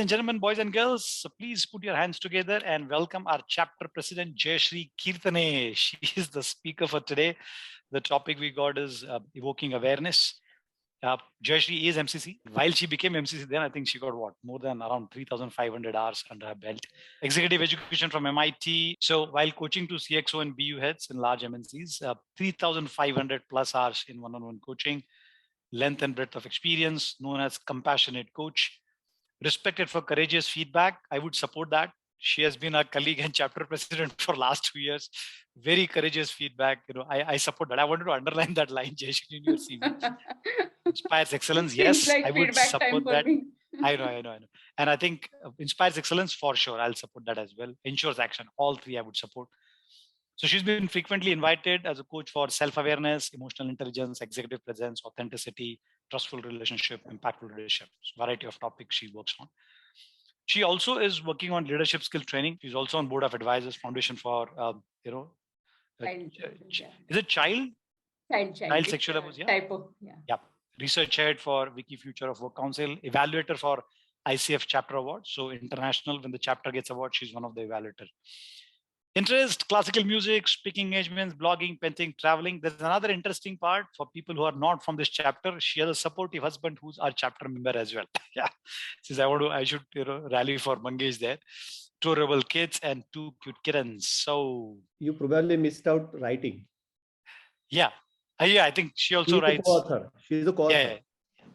and gentlemen, boys and girls, please put your hands together and welcome our chapter president, Jayshree Kirtane. She is the speaker for today. The topic we got is evoking awareness. Jayshree is MCC. While she became MCC, then I think she got what? More than around 3,500 hours under her belt. Executive education from MIT. So while coaching to CXO and BU heads in large MNCs, 3,500 plus hours in one-on-one coaching, length and breadth of experience, known as compassionate coach. Respected for courageous feedback. I would support that. She has been our colleague and chapter president for last 2 years. Very courageous feedback. I support that. I wanted to underline that line, Jayshree, in your CV. Inspires excellence. Yes, like I would support that. Me. I know. And I think inspires excellence for sure. I'll support that as well. Ensures action. All three I would support. So she's been frequently invited as a coach for self-awareness, emotional intelligence, executive presence, authenticity, trustful relationship, impactful leadership. Variety of topics she works on. She also is working on leadership skill training. She's also on board of advisors foundation for, is it child sexual abuse? Yeah. Typo. Yeah. Research head for Wiki Future of Work Council, evaluator for ICF Chapter Award. So international, when the chapter gets award, she's one of the evaluators. Interest, classical music, speaking engagements, blogging, painting, traveling. There's another interesting part for people who are not from this chapter. She has a supportive husband who's our chapter member as well. Yeah. Since I should rally for Mangesh there. 2 rebel kids and 2 cute kittens. So you probably missed out writing. Yeah. I think she also writes. Co-author. She's a co-author. Yeah.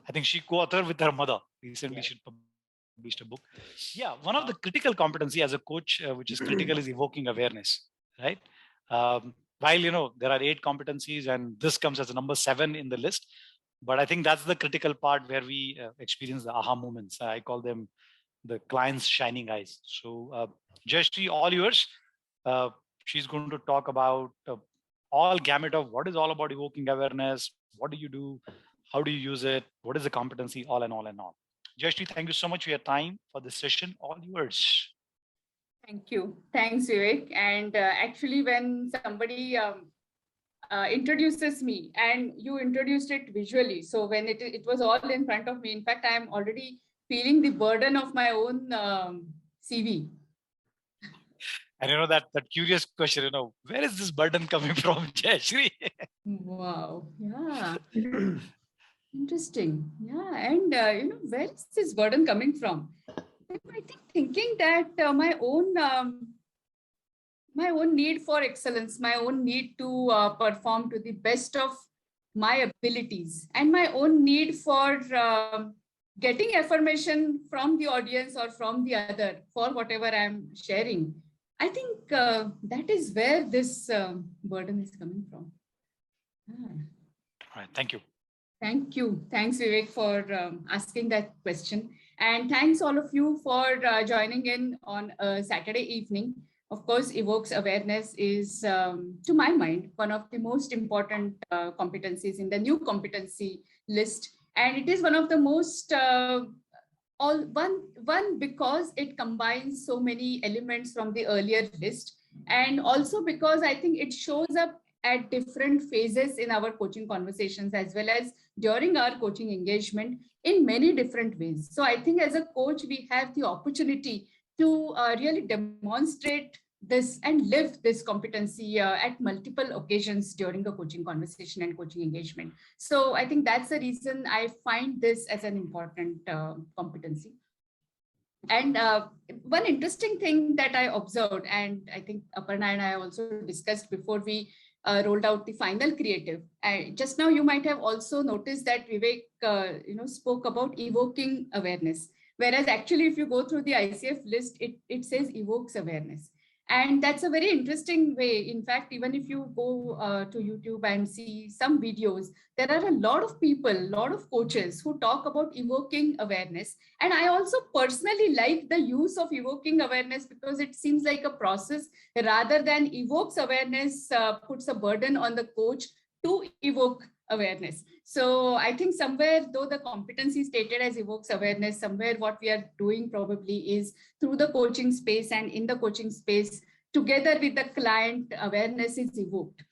I think she co-authored with her mother. Recently, she published a book. Yeah, one of the critical competency as a coach, which is critical, is evoking awareness, right? While, there are 8 competencies and this comes as a number 7 in the list, but I think that's the critical part where we experience the aha moments. I call them the client's shining eyes. So Jayshree, all yours. She's going to talk about all gamut of what is all about evoking awareness. What do you do? How do you use it? What is the competency? All and all and all. Jayshree, thank you so much for your time for this session. All yours. Thank you. Thanks, Vivek. And actually, when somebody introduces me and you introduced it visually, so when it was all in front of me, in fact, I am already feeling the burden of my own CV. And that curious question, where is this burden coming from, Jayshree? Wow. Yeah. Interesting. Yeah. And, where is this burden coming from? I think thinking that my own need for excellence, my own need to perform to the best of my abilities, and my own need for getting affirmation from the audience or from the other for whatever I'm sharing. I think that is where this burden is coming from. All right. Thank you. Thank you. Thanks, Vivek, for asking that question. And thanks all of you for joining in on a Saturday evening. Of course, Evokes Awareness is, to my mind, one of the most important competencies in the new competency list. And it is one of the most, one because it combines so many elements from the earlier list. And also because I think it shows up at different phases in our coaching conversations, as well as during our coaching engagement in many different ways. So I think as a coach, we have the opportunity to really demonstrate this and live this competency at multiple occasions during a coaching conversation and coaching engagement. So I think that's the reason I find this as an important competency. And one interesting thing that I observed, and I think Aparna and I also discussed before we rolled out the final creative. Just now, you might have also noticed that Vivek, spoke about evoking awareness. Whereas actually, if you go through the ICF list, it says evokes awareness. And that's a very interesting way. In fact, even if you go to YouTube and see some videos, there are a lot of people, a lot of coaches who talk about evoking awareness. And I also personally like the use of evoking awareness because it seems like a process rather than evokes awareness puts a burden on the coach to evoke awareness. So I think somewhere, though the competency stated as evokes awareness, somewhere what we are doing probably is through the coaching space and in the coaching space, together with the client, awareness is evoked.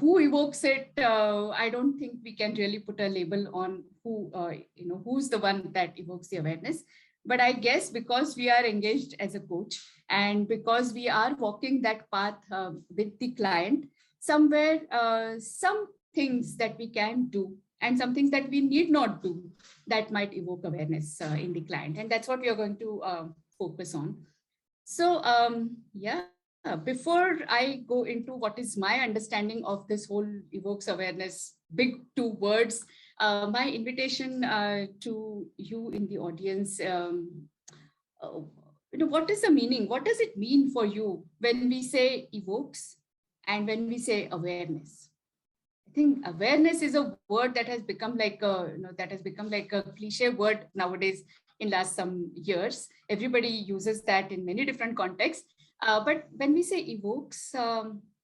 Who evokes it? I don't think we can really put a label on who, who's the one that evokes the awareness. But I guess because we are engaged as a coach and because we are walking that path with the client, somewhere some things that we can do and some things that we need not do that might evoke awareness in the client. And that's what we are going to focus on. So yeah, before I go into what is my understanding of this whole evokes awareness, big two words, my invitation to you in the audience, uh, what is the meaning? What does it mean for you when we say evokes and when we say awareness? I think awareness is a word that has become like a cliche word nowadays in last some years. Everybody uses that in many different contexts. But when we say evokes,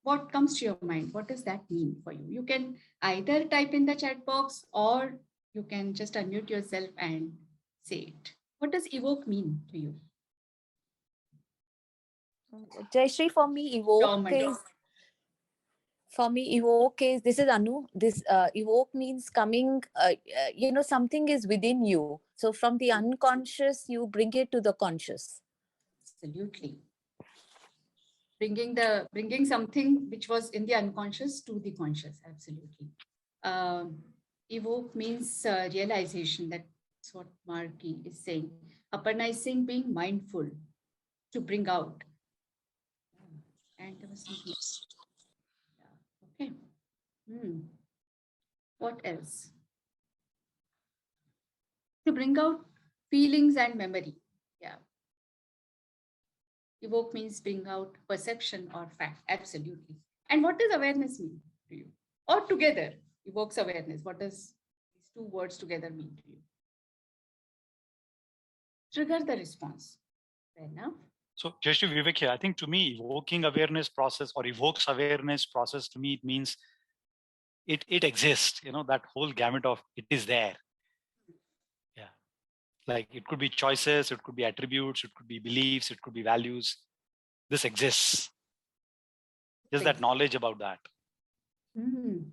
what comes to your mind? What does that mean for you? You can either type in the chat box or you can just unmute yourself and say it. What does evoke mean to you? Jayshree, for me, evoke is this is Anu. This evoke means coming. Something is within you. So from the unconscious, you bring it to the conscious. Absolutely. Bringing something which was in the unconscious to the conscious. Absolutely. Evoke means realization. That's what Marky is saying. Aparna is saying being mindful to bring out. And there was something else. Yeah. Okay. What else? To bring out feelings and memory. Yeah. Evoke means bring out perception or fact. Absolutely. And what does awareness mean to you? Or together, evokes awareness. What does these two words together mean to you? Trigger the response. Fair enough. So, Jayshree, Vivek here. I think to me, evoking awareness process or evokes awareness process, to me, it means it exists. That whole gamut of it is there. Yeah. Like it could be choices, it could be attributes, it could be beliefs, it could be values. This exists. Just that knowledge about that.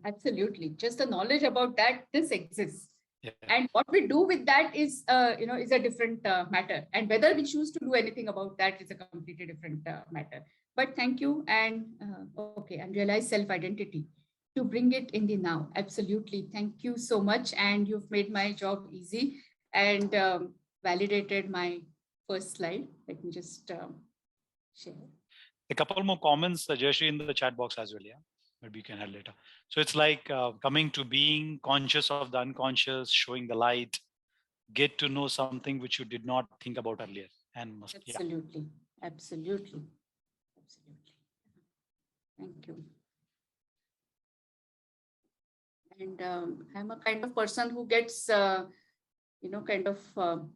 Absolutely. Just the knowledge about that, this exists. Yeah. And what we do with that is a different matter. And whether we choose to do anything about that is a completely different matter. But thank you. And okay, and realize self-identity to bring it in the now. Absolutely. Thank you so much. And you've made my job easy and validated my first slide. Let me just share. A couple more comments, Jayshree, in the chat box as well. Yeah. Maybe you can add later. So it's like coming to being conscious of the unconscious, showing the light, get to know something which you did not think about earlier. And absolutely. Absolutely. Absolutely. Thank you. And I'm a kind of person who gets,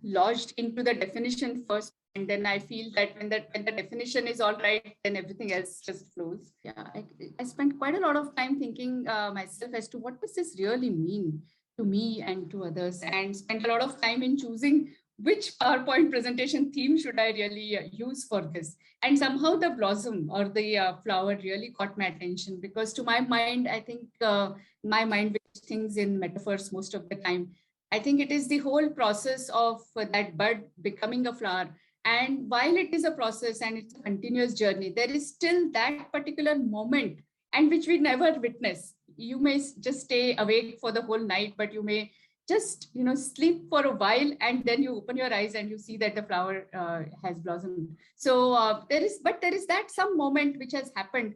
lodged into the definition first. And then I feel that when the definition is all right, then everything else just flows. Yeah, I spent quite a lot of time thinking myself as to what does this really mean to me and to others, and spent a lot of time in choosing which PowerPoint presentation theme should I really use for this. And somehow the blossom or the flower really caught my attention, because to my mind, I think my mind views things in metaphors most of the time. I think it is the whole process of that bud becoming a flower. And while it is a process and it's a continuous journey, there is still that particular moment, and which we never witness. You may just stay awake for the whole night, but you may just sleep for a while, and then you open your eyes and you see that the flower has blossomed. So there is that some moment which has happened,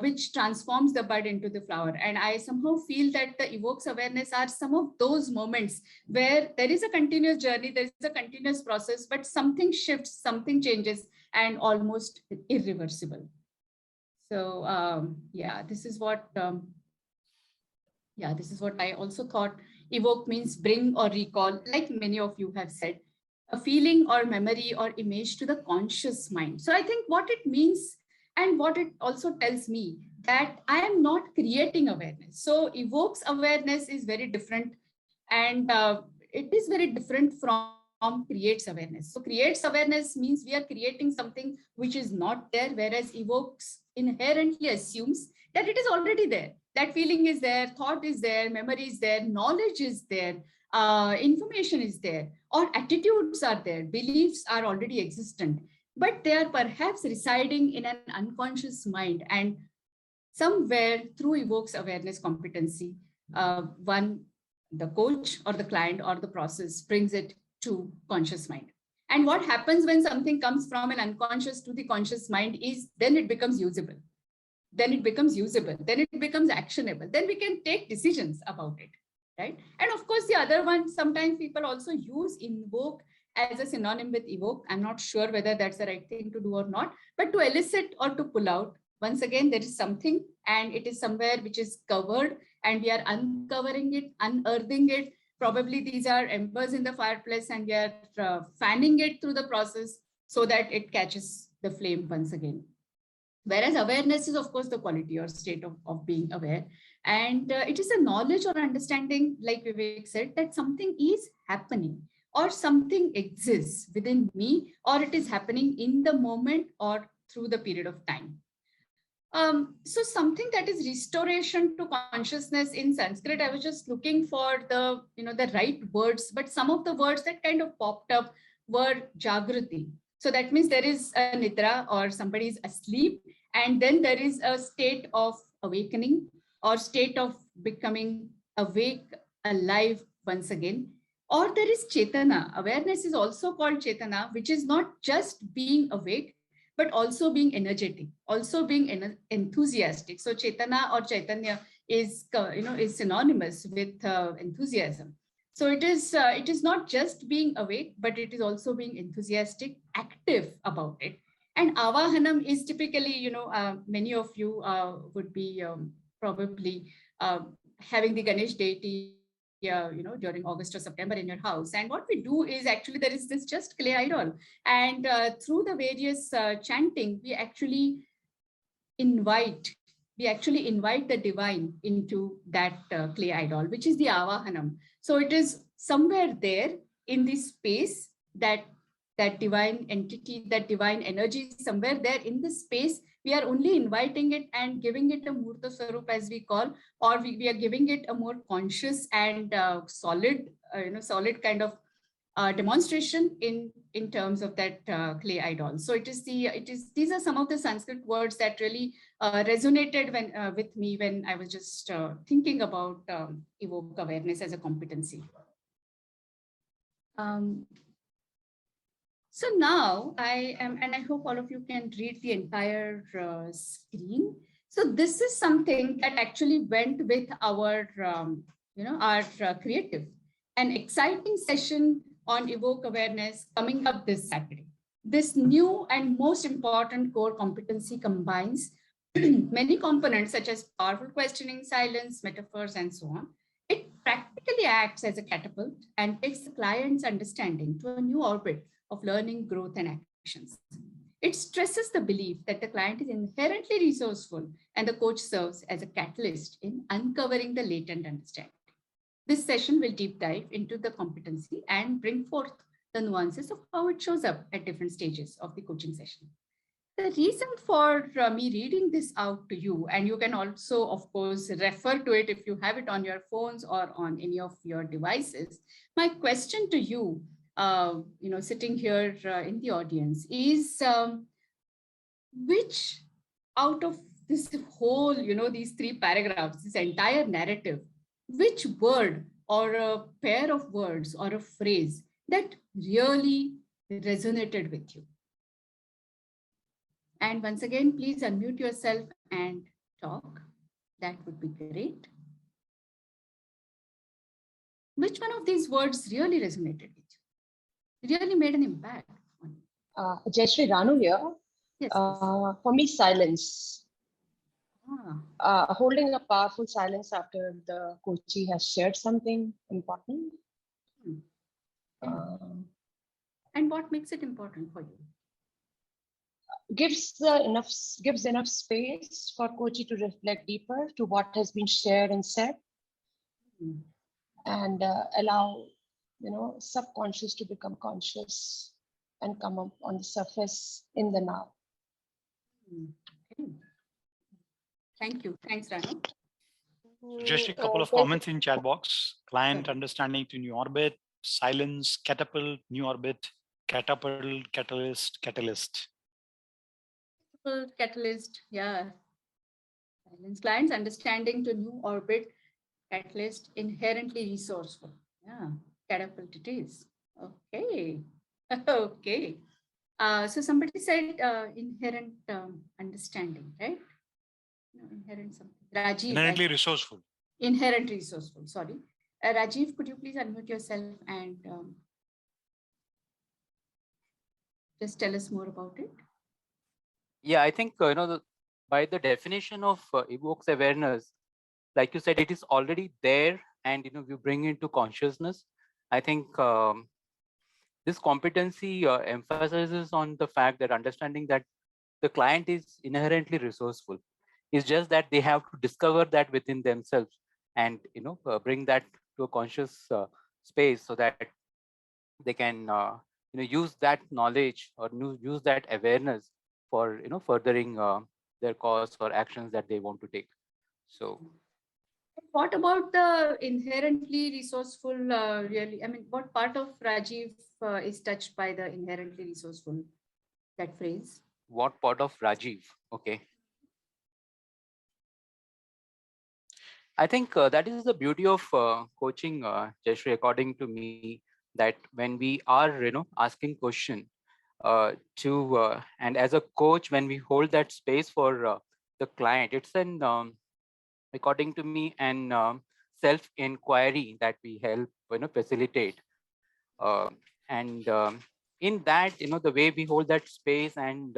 which transforms the bud into the flower. And I somehow feel that the evokes awareness are some of those moments where there is a continuous journey, there is a continuous process, but something shifts, something changes, and almost irreversible. So this is what I also thought. Evoke means bring or recall, like many of you have said, a feeling or memory or image to the conscious mind. So I think what it means, and what it also tells me, that I am not creating awareness. So evokes awareness is very different, and it is very different from creates awareness. So creates awareness means we are creating something which is not there, whereas evokes inherently assumes that it is already there. That feeling is there, thought is there, memory is there, knowledge is there, information is there, or attitudes are there, beliefs are already existent, but they are perhaps residing in an unconscious mind. And somewhere through Evokes Awareness competency, the coach or the client or the process brings it to conscious mind. And what happens when something comes from an unconscious to the conscious mind is then it becomes usable. Then it becomes usable. Then it becomes actionable. Then we can take decisions about it, right? And of course, the other one, sometimes people also use invoke as a synonym with evoke. I'm not sure whether that's the right thing to do or not, but to elicit or to pull out. Once again, there is something and it is somewhere which is covered and we are uncovering it, unearthing it. Probably these are embers in the fireplace and we are fanning it through the process so that it catches the flame once again. Whereas awareness is, of course, the quality or state of being aware. And it is a knowledge or understanding, like Vivek said, that something is happening or something exists within me, or it is happening in the moment or through the period of time. So something that is restoration to consciousness in Sanskrit, I was just looking for the right words, but some of the words that kind of popped up were Jagrati. So that means there is a nidra or somebody is asleep, and then there is a state of awakening or state of becoming awake, alive once again. Or there is Chetana. Awareness is also called Chetana, which is not just being awake, but also being energetic, also being enthusiastic. So Chetana or Chaitanya is synonymous with enthusiasm. So it is not just being awake, but it is also being enthusiastic, active about it. And Avahanam is typically, many of you would be probably having the Ganesh deity during August or September in your house. And what we do is actually there is this just clay idol. And through the various chanting, we actually invite the divine into that clay idol, which is the Avahanam. So it is somewhere there in this space that divine entity, that divine energy, somewhere there in this space, we are only inviting it and giving it a Murta Swarup, as we call, or we are giving it a more conscious and solid kind of demonstration in terms of that clay idol. So these are some of the Sanskrit words that really resonated with me when I was just thinking about evoke awareness as a competency. So now I am, and I hope all of you can read the entire screen. So this is something that actually went with our creative, an exciting session on evoke awareness coming up this Saturday. This new and most important core competency combines many components such as powerful questioning, silence, metaphors, and so on. It practically acts as a catapult and takes the client's understanding to a new orbit of learning, growth, and actions. It stresses the belief that the client is inherently resourceful and the coach serves as a catalyst in uncovering the latent understanding. This session will deep dive into the competency and bring forth the nuances of how it shows up at different stages of the coaching session. The reason for me reading this out to you, and you can also, of course, refer to it if you have it on your phones or on any of your devices. My question to you, sitting here in the audience is, which out of this whole, these 3 paragraphs, this entire narrative, which word or a pair of words or a phrase that really resonated with you? And once again, please unmute yourself and talk. That would be great. Which one of these words really resonated with you? Really made an impact on you? Jayshree, Ranu here. Yes. For me, silence. Holding a powerful silence after the coachee has shared something important. And what makes it important for you? Gives enough space for coachee to reflect deeper to what has been shared and said, and allow subconscious to become conscious and come up on the surface in the now. Okay. Thank you. Thanks, Ranu. So just a couple of comments in chat box. Client understanding to new orbit, silence, catapult, new orbit, catapult, catalyst, catalyst. Catalyst, yeah. Silence. Clients understanding to new orbit, catalyst, inherently resourceful. Yeah, catapult it is. Okay. Okay. So somebody said inherent understanding, right? No, inherent something. Rajiv. Inherently resourceful. Inherent resourceful, sorry. Rajiv, could you please unmute yourself and just tell us more about it? Yeah, I think, by the definition of evokes awareness, like you said, it is already there and, you bring into consciousness. I think this competency emphasizes on the fact that understanding that the client is inherently resourceful. It's just that they have to discover that within themselves and, bring that to a conscious space so that they can, use that knowledge or use that awareness for, furthering their cause or actions that they want to take. So what about the inherently resourceful? Really, I mean, what part of Rajiv is touched by the inherently resourceful? That phrase. What part of Rajiv? Okay. I think that is the beauty of coaching, Jayshree, according to me, that when we are, asking question and as a coach, when we hold that space for the client, it's an, according to me, an self-inquiry that we help, facilitate. And in that, the way we hold that space and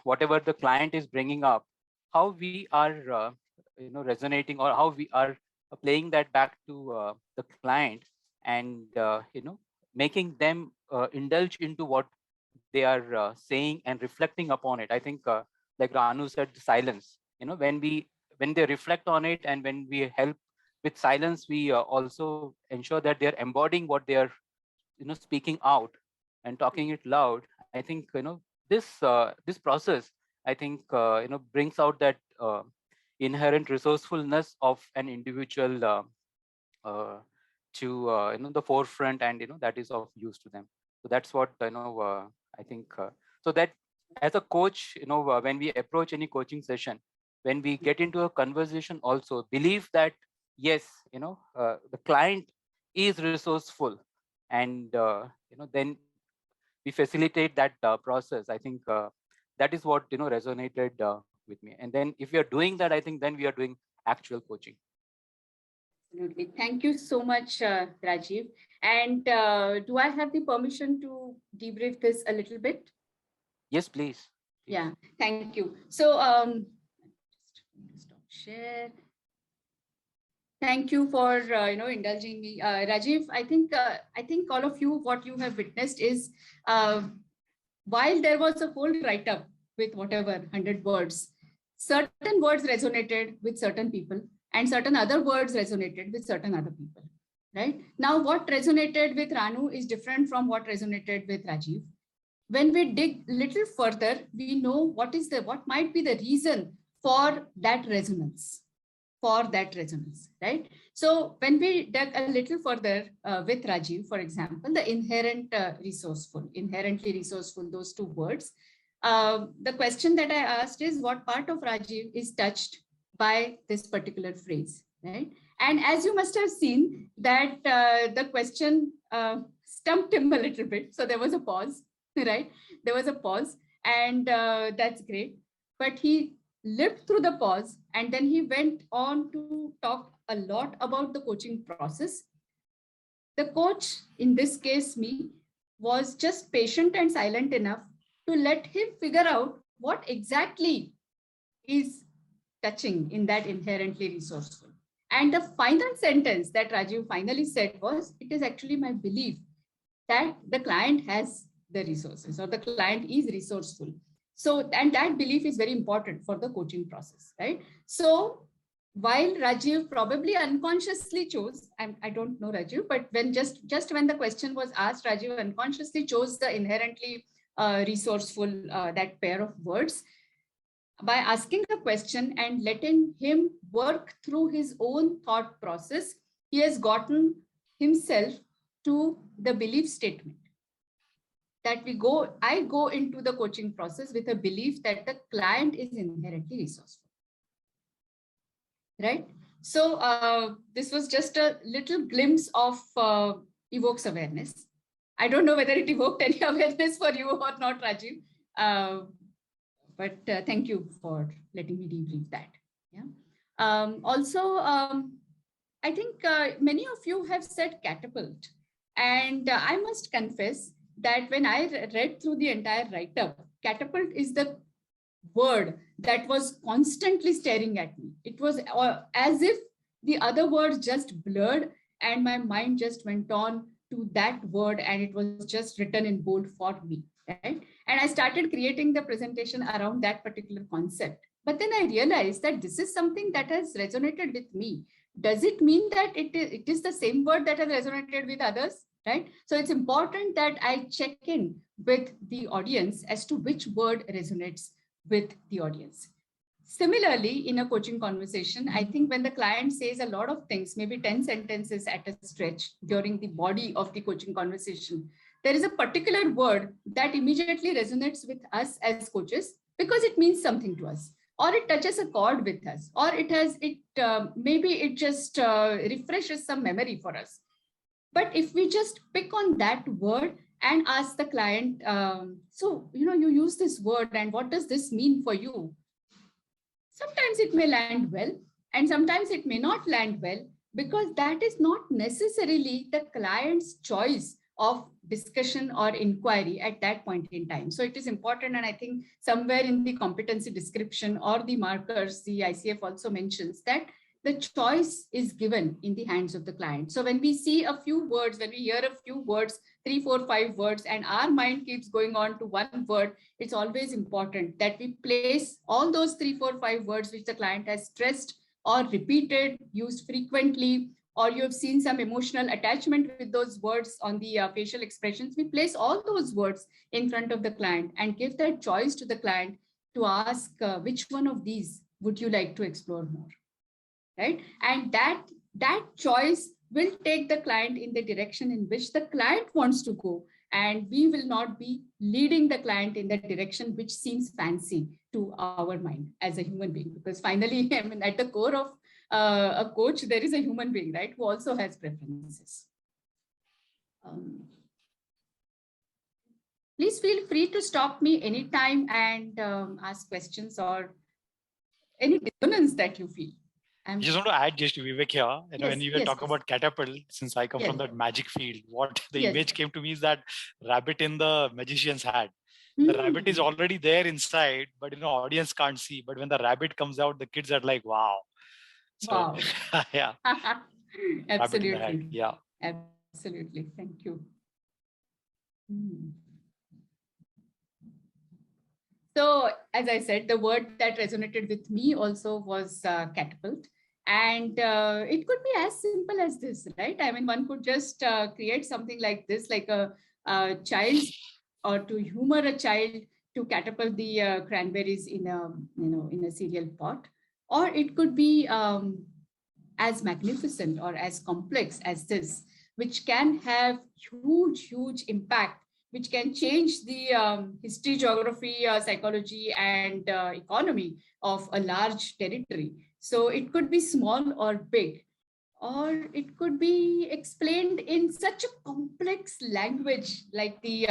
whatever the client is bringing up, how we are, resonating or how we are playing that back to the client and, making them indulge into what they are saying and reflecting upon it. I think, like Ranu said, silence, when they reflect on it and when we help with silence, we also ensure that they're embodying what they are, speaking out and talking it loud. I think, this process, I think, brings out that inherent resourcefulness of an individual to, the forefront, and, that is of use to them. So that's what, I think, so that as a coach, when we approach any coaching session, when we get into a conversation, also believe that, yes, the client is resourceful, and, then we facilitate that process. I think that is what, resonated with me. And then if we are doing that, I think then we are doing actual coaching. Absolutely. Thank you so much, Rajiv. And do I have the permission to debrief this a little bit? Yes, please. Yeah, thank you. So just stop share. Thank you for indulging me, Rajiv. I think all of you, what you have witnessed is while there was a whole write-up with whatever 100 words, certain words resonated with certain people, and certain other words resonated with certain other people. Right now, what resonated with Ranu is different from what resonated with Rajiv. When we dig a little further, we know what might be the reason for that resonance. Right? So when we dug a little further with Rajiv, for example, the inherently resourceful, those two words, the question that I asked is what part of Rajiv is touched by this particular phrase, right? And as you must have seen that the question stumped him a little bit. So there was a pause, right? There was a pause, and that's great. But he lived through the pause, and then he went on to talk a lot about the coaching process. The coach, in this case me, was just patient and silent enough to let him figure out what exactly is touching in that inherently resourceful. And the final sentence that Rajiv finally said was, it is actually my belief that the client has the resources, or the client is resourceful. So, and that belief is very important for the coaching process, right? So while Rajiv probably unconsciously chose, I don't know Rajiv, but when just when the question was asked, Rajiv unconsciously chose the inherently resourceful, that pair of words. by asking a question and letting him work through his own thought process, he has gotten himself to the belief statement that I go into the coaching process with a belief that the client is inherently resourceful. Right? So this was just a little glimpse of Evokes Awareness. I don't know whether it evoked any awareness for you or not, Rajiv. But thank you for letting me debrief that. Yeah. Also, I think many of you have said catapult. And I must confess that when I read through the entire write-up, catapult is the word that was constantly staring at me. It was as if the other words just blurred and my mind just went on to that word and it was just written in bold for me, right? And I started creating the presentation around that particular concept. But then I realized that this is something that has resonated with me. Does it mean that it is the same word that has resonated with others, right? So it's important that I check in with the audience as to which word resonates with the audience. Similarly, in a coaching conversation, I think when the client says a lot of things, maybe 10 sentences at a stretch during the body of the coaching conversation, there is a particular word that immediately resonates with us as coaches because it means something to us, or it touches a chord with us, or maybe it just refreshes some memory for us. But if we just pick on that word and ask the client, so, you use this word and what does this mean for you? Sometimes it may land well and sometimes it may not land well because that is not necessarily the client's choice of discussion or inquiry at that point in time. So it is important. And I think somewhere in the competency description or the markers, the ICF also mentions that the choice is given in the hands of the client. So when we see a few words, when we hear a few words, 3, 4, 5 words, and our mind keeps going on to one word, it's always important that we place all those 3, 4, 5 words which the client has stressed or repeated, used frequently, or you've seen some emotional attachment with those words on the facial expressions. We place all those words in front of the client and give that choice to the client to ask which one of these would you like to explore more. Right? And that choice will take the client in the direction in which the client wants to go. And we will not be leading the client in the direction which seems fancy to our mind as a human being. Because finally, I mean, at the core of a coach, there is a human being, right, who also has preferences. Please feel free to stop me anytime and ask questions or any dissonance that you feel. I just want to add just to Vivek here, when you were talking about catapult, since I come from that magic field, what the image came to me is that rabbit in the magician's hat. The rabbit is already there inside, but audience can't see. But when the rabbit comes out, the kids are like, wow. So, wow. Yeah. Absolutely. Yeah. Absolutely. Thank you. So, as I said, the word that resonated with me also was catapult. And it could be as simple as this, right? I mean, one could just create something like this, like a child, or to humor a child to catapult the cranberries in a cereal pot. Or it could be as magnificent or as complex as this, which can have huge impact, which can change the history, geography, psychology, and economy of a large territory. So it could be small or big, or it could be explained in such a complex language like the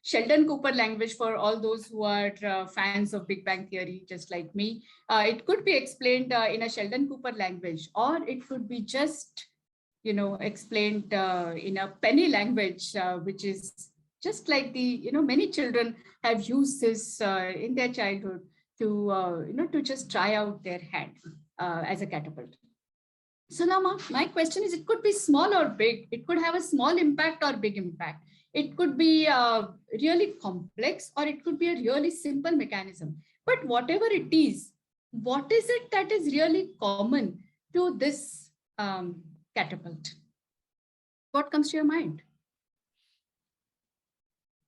Sheldon Cooper language for all those who are fans of Big Bang Theory, just like me. It could be explained in a Sheldon Cooper language, or it could be just, explained in a penny language, which is just like many children have used this in their childhood to just try out their hand as a catapult. So now my question is, it could be small or big. It could have a small impact or big impact. It could be really complex, or it could be a really simple mechanism. But whatever it is, what is it that is really common to this catapult? What comes to your mind?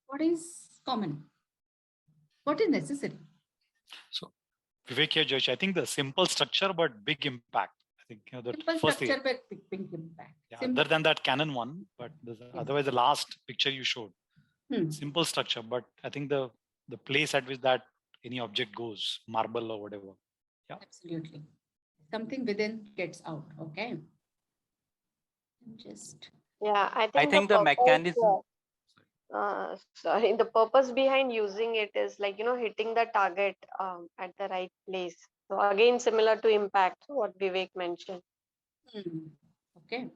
What is common? What is necessary? So Vivek here, Jayshree. I think the simple structure, but big impact. I think the Simple first thing. structure, but big impact. Yeah, Simple. other than that Canon one, but otherwise the last picture you showed, simple structure, but I think the place at which that any object goes, marble or whatever. Yeah, absolutely. Something within gets out. Okay. Just Yeah, I think the mechanism. sorry, the purpose behind using it is like, hitting the target at the right place. So again, similar to impact, what Vivek mentioned. okay.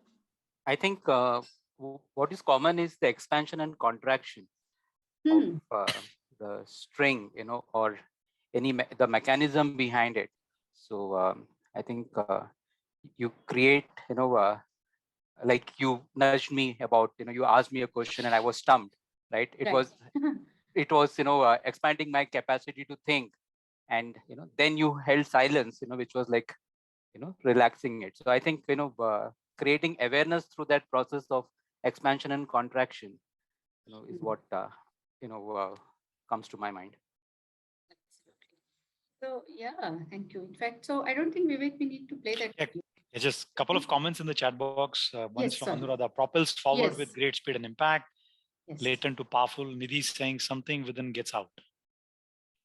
I think what is common is the expansion and contraction of the string, or the mechanism behind it. So I think you create, like you nudged me about, you asked me a question and I was stumped, right? It was, expanding my capacity to think, and then you held silence, which was like, relaxing it. So I think, creating awareness through that process of expansion and contraction, is what comes to my mind. So yeah, thank you. In fact, so I don't think Vivek, we need to play that. Yeah, just a couple of comments in the chat box. One's from sorry. Anuradha. Propels forward with great speed and impact. Yes. Latent to powerful. Nidhi saying something within gets out.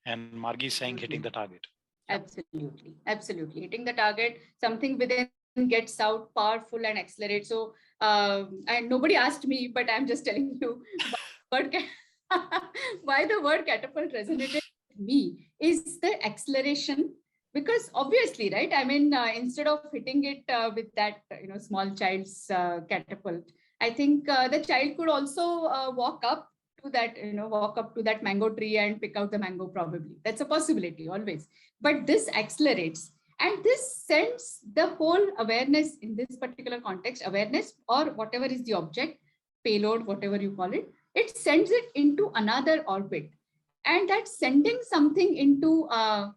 And Margi saying hitting the target. Absolutely. Absolutely. Hitting the target, something within gets out, powerful and accelerate. So, and nobody asked me, but I'm just telling you why the word catapult resonated with me is the acceleration. Because obviously, right? I mean, instead of hitting it with that, small child's catapult, I think the child could also walk up to that mango tree and pick out the mango probably. That's a possibility always. But this accelerates. And this sends the whole awareness in this particular context, awareness or whatever is the object, payload, whatever you call it, it sends it into another orbit. And that sending something into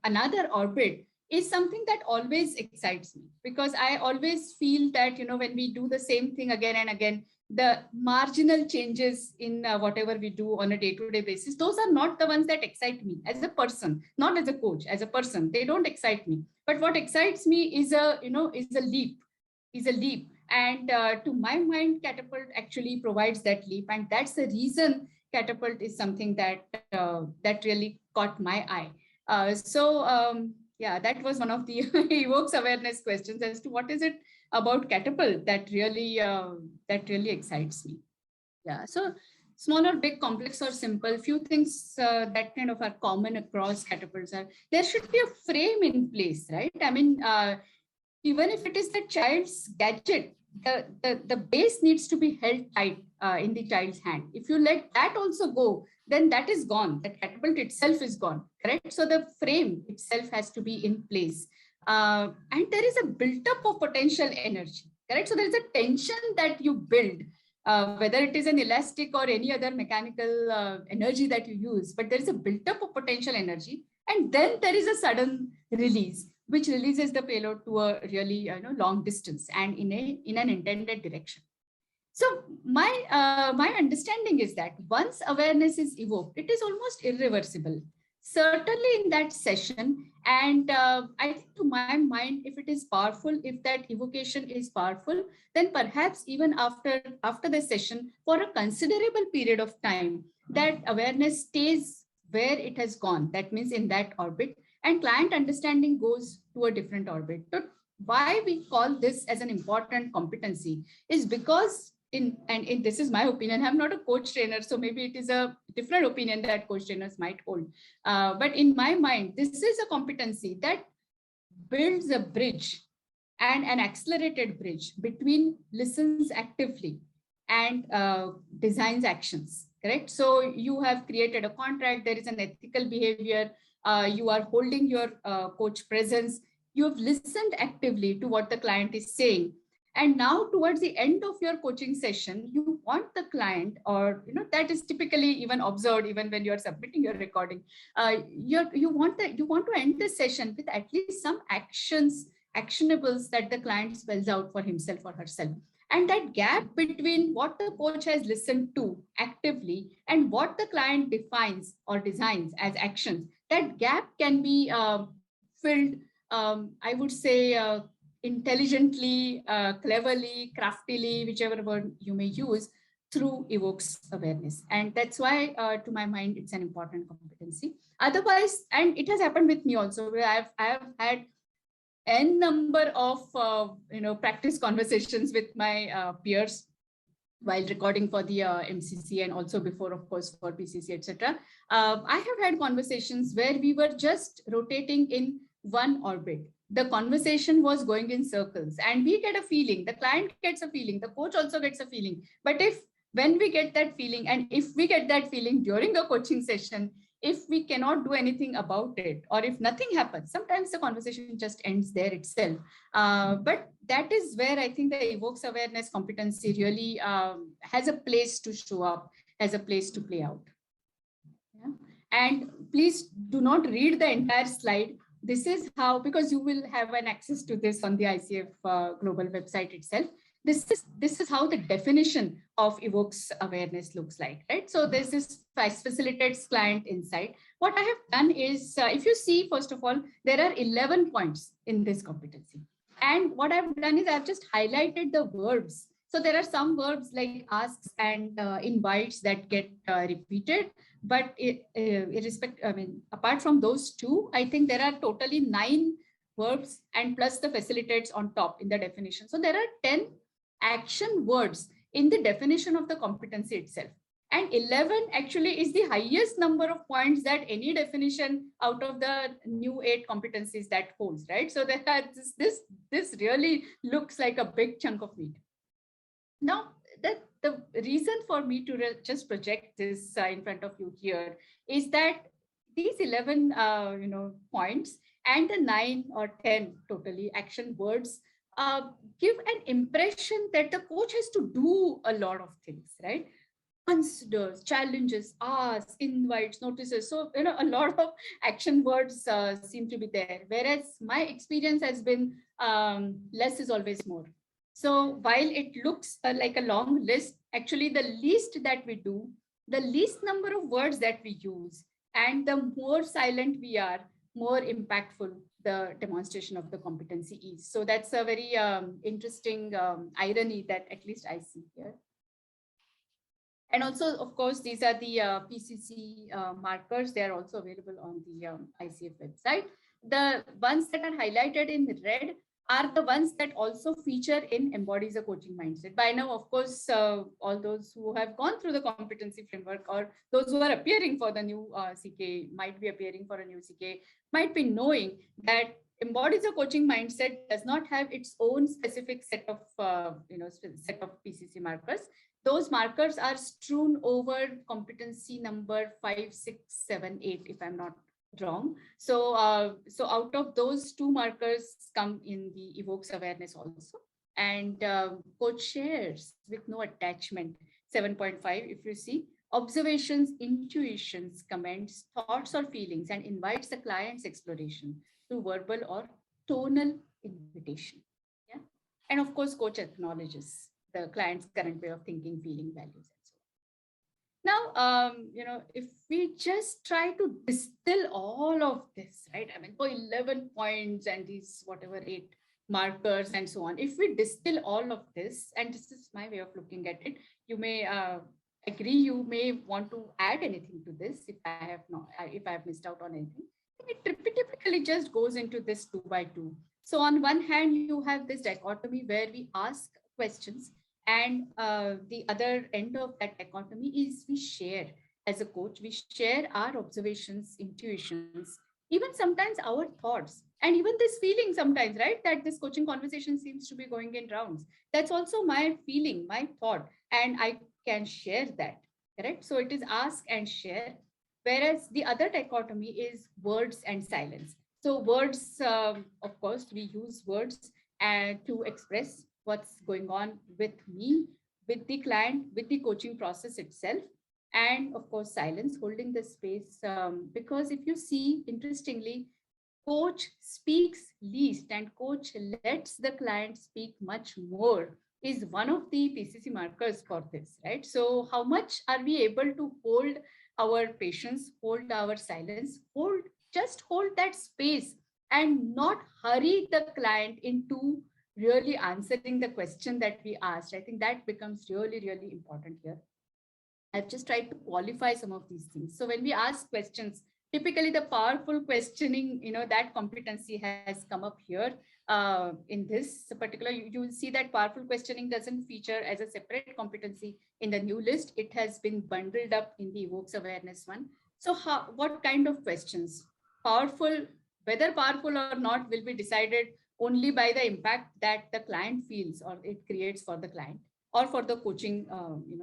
another orbit is something that always excites me, because I always feel that, when we do the same thing again and again, the marginal changes in whatever we do on a day-to-day basis, those are not the ones that excite me as a person, not as a coach, as a person. They don't excite me. But what excites me is a leap. And to my mind, catapult actually provides that leap. And that's the reason catapult is something that that really caught my eye. Yeah, that was one of the evokes awareness questions as to what is it about catapult that really excites me. Yeah, so small or big, complex or simple, few things that kind of are common across catapults are there should be a frame in place, right? I mean, even if it is the child's gadget, the base needs to be held tight in the child's hand. If you let that also go, then that is gone. The catapult itself is gone, correct? So the frame itself has to be in place. And there is a built-up of potential energy, correct? So there is a tension that you build, whether it is an elastic or any other mechanical energy that you use, but there is a built-up of potential energy. And then there is a sudden release, which releases the payload to a really long distance and in an intended direction. So my understanding is that once awareness is evoked, it is almost irreversible, certainly in that session. And I think, to my mind, if it is powerful, if that evocation is powerful, then perhaps even after the session, for a considerable period of time, that awareness stays where it has gone. That means in that orbit, and client understanding goes to a different orbit. But why we call this as an important competency is because this is my opinion. I'm not a coach trainer, so maybe it is a different opinion that coach trainers might hold. But in my mind, this is a competency that builds a bridge, and an accelerated bridge between listens actively and designs actions, correct? So you have created a contract, there is an ethical behavior, you are holding your coach presence, you have listened actively to what the client is saying. And now towards the end of your coaching session, you want the client, or that is typically even observed even when you are submitting your recording, you want to end the session with at least some actionables that the client spells out for himself or herself. And that gap between what the coach has listened to actively and what the client defines or designs as actions, that gap can be filled, I would say, intelligently, cleverly, craftily, whichever word you may use, through Evokes Awareness. And that's why, to my mind, it's an important competency. Otherwise, and it has happened with me also, where I have had n number of practice conversations with my peers while recording for the MCC, and also before, of course, for PCC, etc. I have had conversations where we were just rotating in one orbit. The conversation was going in circles, and we get a feeling, the client gets a feeling, the coach also gets a feeling. But when we get that feeling, and if we get that feeling during the coaching session, if we cannot do anything about it, or if nothing happens, sometimes the conversation just ends there itself. But that is where I think the Evokes Awareness competency really has a place to show up, has a place to play out. Yeah? And please do not read the entire slide. This is how, because you will have an access to this on the ICF global website itself. This is how the definition of Evokes Awareness looks like, right? So there's this facilitates client insight. What I have done is, if you see, first of all, there are 11 points in this competency. And what I've done is I've just highlighted the verbs. So there are some verbs like asks and invites that get repeated. But apart from those two, I think there are totally 9 verbs and plus the facilitates on top in the definition. So there are 10 action words in the definition of the competency itself. And 11 actually is the highest number of points that any definition out of the new 8 competencies that holds, right? So that this really looks like a big chunk of meat. Now, the reason for me to just project this in front of you here is that these 11 points and the 9 or 10 totally action words give an impression that the coach has to do a lot of things, right? Considers, challenges, asks, invites, notices. So, a lot of action words seem to be there. Whereas my experience has been less is always more. So while it looks like a long list, actually the least that we do, the least number of words that we use, and the more silent we are, more impactful the demonstration of the competency is. So that's a very interesting irony that at least I see here. And also, of course, these are the PCC markers. They are also available on the ICF website. The ones that are highlighted in red are the ones that also feature in Embodies a Coaching Mindset. By now, of course, all those who have gone through the competency framework, or those who are appearing for the new CK, might be appearing for a new CK, might be knowing that Embodies a Coaching Mindset does not have its own specific set of PCC markers. Those markers are strewn over competency number 5, 6, 7, 8, if I'm not wrong. So out of those 2 markers come in the Evokes Awareness also. And coach shares with no attachment, 7.5, if you see, observations, intuitions, comments, thoughts or feelings, and invites the client's exploration through verbal or tonal invitation. Yeah. And of course, coach acknowledges the client's current way of thinking, feeling, values. Now, if we just try to distill all of this, right? I mean, for 11 points and these whatever 8 markers and so on, if we distill all of this, and this is my way of looking at it, you may agree, you may want to add anything to this if I have missed out on anything. It typically just goes into this 2 by 2. So on one hand, you have this dichotomy where we ask questions, and the other end of that dichotomy is we share as a coach, we share our observations, intuitions, even sometimes our thoughts, and even this feeling sometimes, right? That this coaching conversation seems to be going in rounds. That's also my feeling, my thought, and I can share that, correct? So it is ask and share, whereas the other dichotomy is words and silence. So words, of course, we use words to express what's going on with me, with the client, with the coaching process itself. And of course, silence, holding the space. Because if you see, interestingly, coach speaks least and coach lets the client speak much more is one of the PCC markers for this, right? So how much are we able to hold our patience, hold our silence, hold that space and not hurry the client into really answering the question that we asked. I think that becomes really, really important here. I've just tried to qualify some of these things. So when we ask questions, typically the powerful questioning, that competency has come up here in this particular, you will see that powerful questioning doesn't feature as a separate competency in the new list. It has been bundled up in the Evokes Awareness one. So what kind of questions? Powerful, whether powerful or not will be decided only by the impact that the client feels or it creates for the client or for the coaching,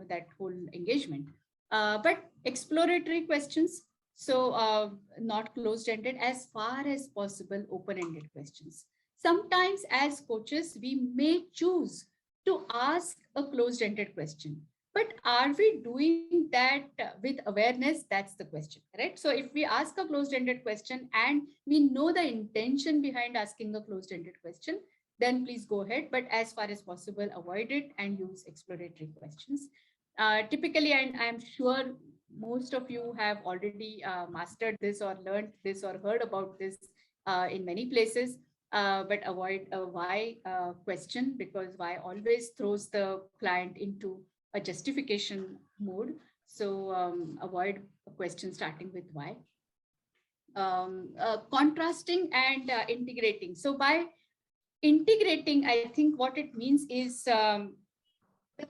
that whole engagement. But exploratory questions, so not closed-ended, as far as possible, open-ended questions. Sometimes as coaches, we may choose to ask a closed-ended question. But are we doing that with awareness? That's the question, right? So if we ask a closed-ended question and we know the intention behind asking a closed-ended question, then please go ahead. But as far as possible, avoid it and use exploratory questions. Typically, and I'm sure most of you have already mastered this or learned this or heard about this in many places, but avoid a why question, because why always throws the client into a justification mode. So avoid a question starting with why. Contrasting and integrating. So by integrating, I think what it means is the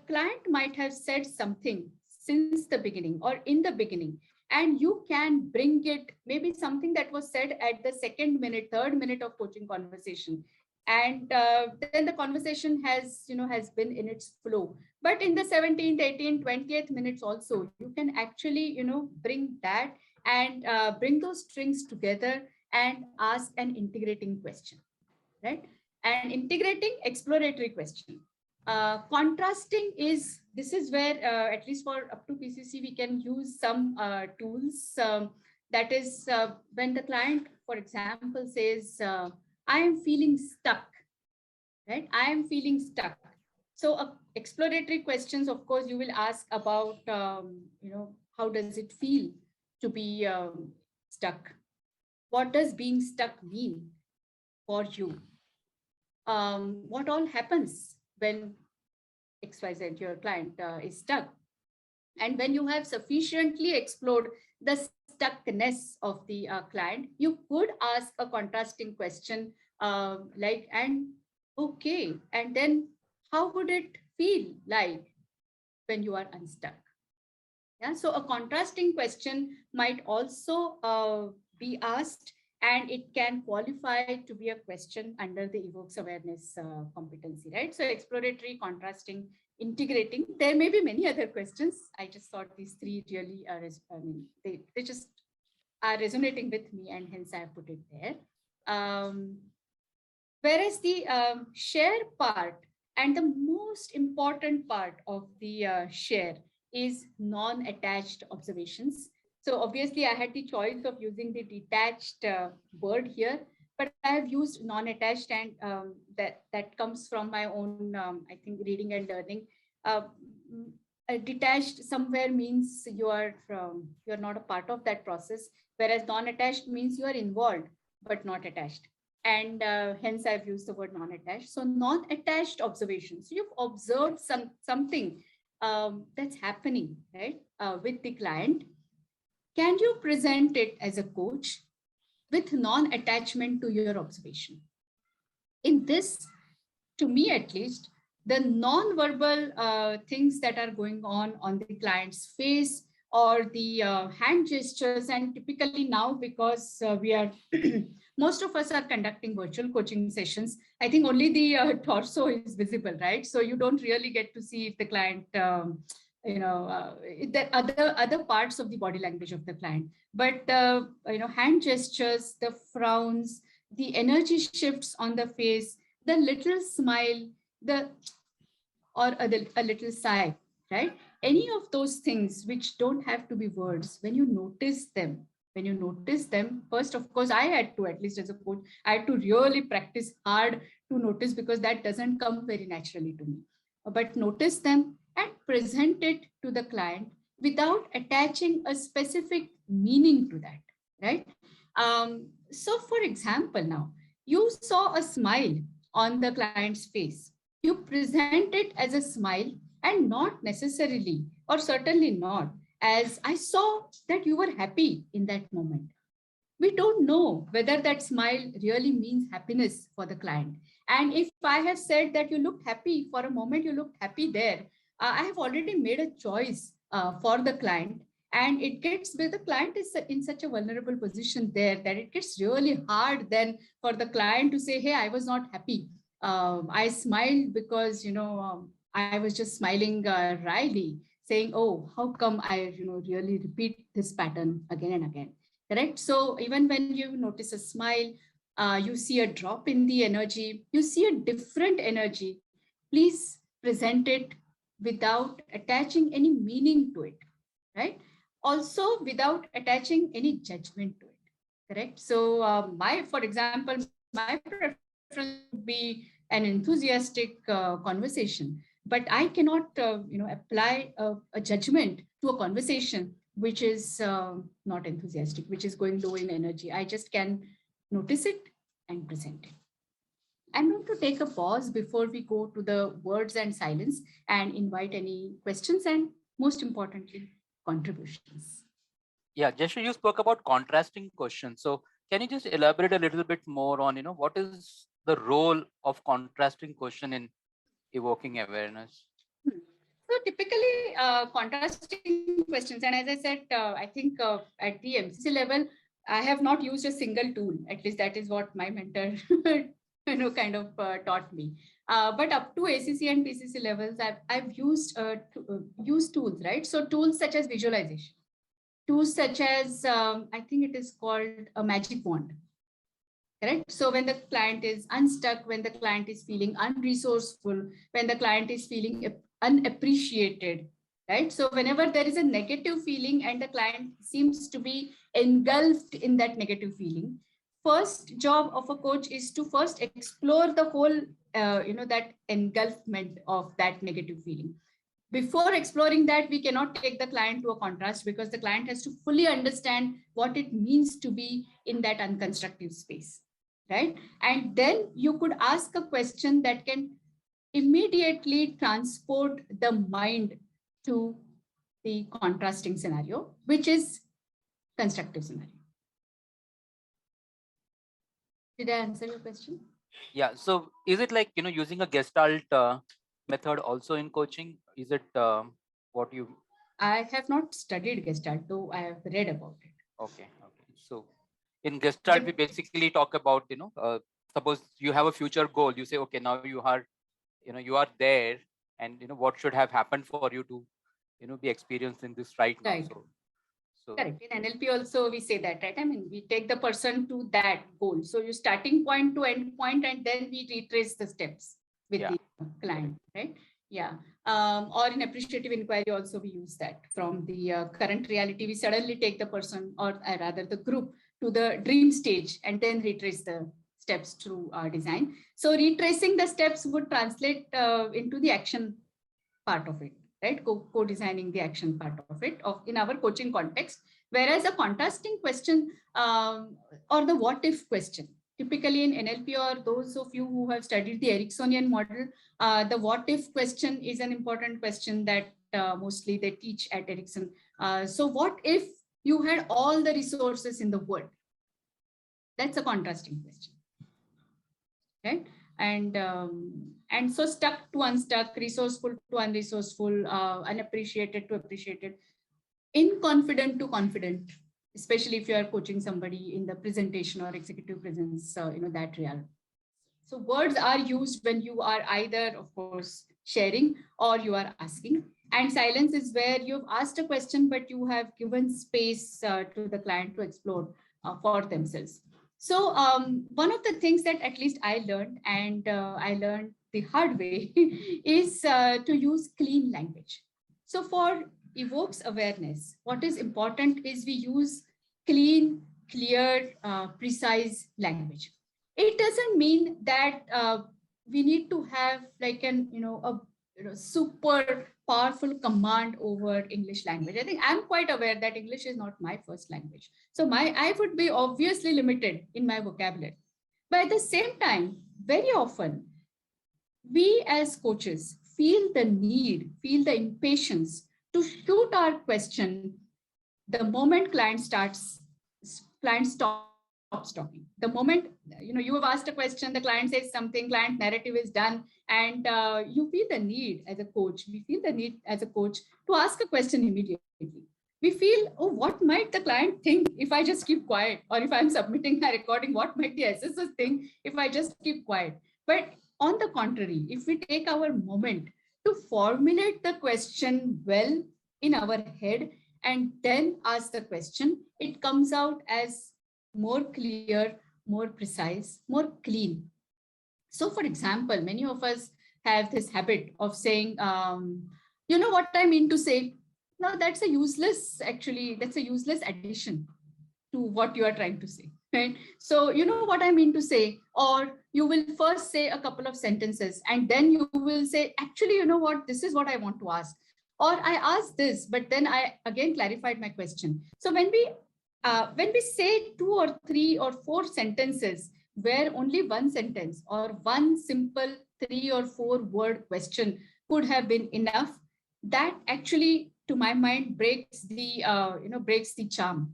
client might have said something since the beginning or in the beginning, and you can bring it, maybe something that was said at the second minute, third minute of coaching conversation. And then the conversation has been in its flow. But in the 17th, 18th, 20th minutes also, you can actually, bring that and bring those strings together and ask an integrating question, right? And integrating exploratory question. Contrasting is, this is where, at least for up to PCC, we can use some tools. That is when the client, for example, says, I am feeling stuck, right? I am feeling stuck. So exploratory questions, of course, you will ask about, how does it feel to be stuck? What does being stuck mean for you? What all happens when XYZ, your client, is stuck? And when you have sufficiently explored the stuckness of the client, you could ask a contrasting question like, and okay, and then how would it feel like when you are unstuck? Yeah, so a contrasting question might also be asked, and it can qualify to be a question under the Evokes Awareness competency, right? So exploratory, contrasting, integrating. There may be many other questions. I just thought these three really are, they just are resonating with me, and hence I have put it there. Whereas the share part, and the most important part of the share, is non-attached observations. So obviously I had the choice of using the detached word here, but I have used non-attached, and that comes from my own, I think, reading and learning. Detached somewhere means you're not a part of that process, whereas non-attached means you are involved but not attached. And hence I've used the word non-attached. So non-attached observations. So you've observed something that's happening, right, with the client. Can you present it as a coach with non-attachment to your observation? In this, to me at least, the non-verbal things that are going on the client's face, or the hand gestures, and typically now, because we are, most of us are conducting virtual coaching sessions, I think only the torso is visible, right? So you don't really get to see if the client, the other parts of the body language of the client. But hand gestures, the frowns, the energy shifts on the face, the little smile, or a little sigh, right? Any of those things which don't have to be words, when you notice them, first, of course, I had to, at least as a coach, I had to really practice hard to notice, because that doesn't come very naturally to me. But notice them and present it to the client without attaching a specific meaning to that, right? So for example, now you saw a smile on the client's face. You present it as a smile and not necessarily, or certainly not, as I saw that you were happy in that moment. We don't know whether that smile really means happiness for the client. And if I have said that you looked happy for a moment, you looked happy there, I have already made a choice for the client. And it gets where the client is in such a vulnerable position there that it gets really hard then for the client to say, hey, I was not happy. I smiled because, I was just smiling wryly, saying, oh, how come I, really repeat this pattern again and again. Correct. So even when you notice a smile, you see a drop in the energy, you see a different energy, please present it without attaching any meaning to it, right? Also without attaching any judgment to it, correct? So for example, my preference would be an enthusiastic conversation, but I cannot, apply a judgment to a conversation which is not enthusiastic, which is going low in energy. I just can notice it and present it. I'm going to take a pause before we go to the words and silence and invite any questions and most importantly, contributions. Yeah, Jayshree, you spoke about contrasting questions. So can you just elaborate a little bit more on, what is the role of contrasting question in evoking awareness? So typically contrasting questions, and as I said, I think at the MCC level, I have not used a single tool. At least that is what my mentor, kind of taught me. But up to ACC and PCC levels, I've used used tools, right? So tools such as visualization, tools such as I think it is called a magic wand. Correct. So when the client is unstuck, when the client is feeling unresourceful, when the client is feeling unappreciated, right? So whenever there is a negative feeling and the client seems to be engulfed in that negative feeling, first job of a coach is to first explore the whole, that engulfment of that negative feeling. Before exploring that, we cannot take the client to a contrast because the client has to fully understand what it means to be in that unconstructive space. Right? And then you could ask a question that can immediately transport the mind to the contrasting scenario, which is constructive scenario. Did I answer your question? Yeah. So is it like, using a Gestalt method also in coaching? Is it what you... I have not studied Gestalt, though I have read about it. Okay. So in Gestalt, we basically talk about, suppose you have a future goal. You say, okay, now you are there, and what should have happened for you to, be experiencing this right now. Right. So correct. In NLP also we say that, right? I mean, we take the person to that goal. So you starting point to end point, and then we retrace the steps with the client, right? Yeah. Or in appreciative inquiry also we use that. From the current reality, we suddenly take the person, or rather the group, to the dream stage and then retrace the steps through our design. So retracing the steps would translate into the action part of it, right? Co-designing the action part of it in our coaching context. Whereas a contrasting question or the what if question, typically in NLP, or those of you who have studied the Ericksonian model, the what if question is an important question that mostly they teach at Erickson. So what if you had all the resources in the world? That's a contrasting question, right? And so stuck to unstuck, resourceful to unresourceful, unappreciated to appreciated, inconfident to confident, especially if you are coaching somebody in the presentation or executive presence, that realm. So words are used when you are either, of course, sharing or you are asking. And silence is where you've asked a question, but you have given space to the client to explore for themselves. So one of the things that at least I learned, and I learned the hard way, is to use clean language. So for Evokes Awareness, what is important is we use clean, clear, precise language. It doesn't mean that we need to have like a super powerful command over English language. I think I'm quite aware that English is not my first language. So I would be obviously limited in my vocabulary. But at the same time, very often, we as coaches feel the need, feel the impatience to shoot our question the moment client stops talking. The moment you have asked a question, the client says something, client narrative is done, and you feel the need as a coach. We feel the need as a coach to ask a question immediately. We feel, oh, what might the client think if I just keep quiet, or if I'm submitting a recording, what might the assessors think if I just keep quiet? But on the contrary, if we take our moment to formulate the question well in our head and then ask the question, it comes out as more clear, more precise, more clean. So, for example, many of us have this habit of saying, you know what I mean to say? No, that's a useless, actually, that's a useless addition to what you are trying to say, right? So, you know what I mean to say, or you will first say a couple of sentences and then you will say, actually, you know what, this is what I want to ask. Or I asked this, but then I again clarified my question. So when we say 2 or 3 or 4 sentences where only one sentence or one simple 3 or 4 word question could have been enough, that actually, to my mind, breaks the charm.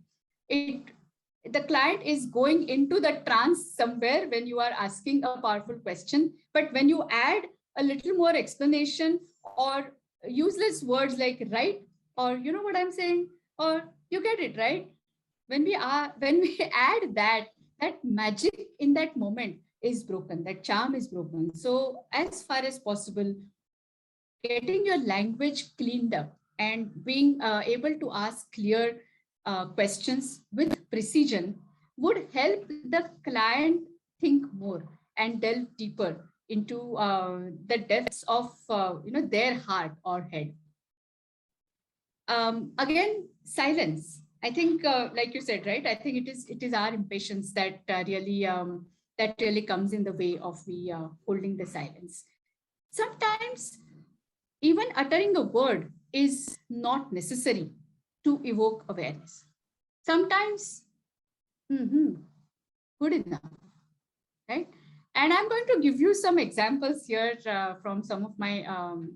The client is going into the trance somewhere when you are asking a powerful question, but when you add a little more explanation or useless words like right, or you know what I'm saying, or you get it right, when we add that magic in that moment is broken, that charm is broken. So as far as possible, getting your language cleaned up and being able to ask clear questions with precision would help the client think more and delve deeper into the depths of their heart or head. Again, silence. I think, like you said, right? I think it is our impatience that really comes in the way of we holding the silence. Sometimes even uttering a word is not necessary to evoke awareness. Sometimes, good enough, right? And I'm going to give you some examples here from some of my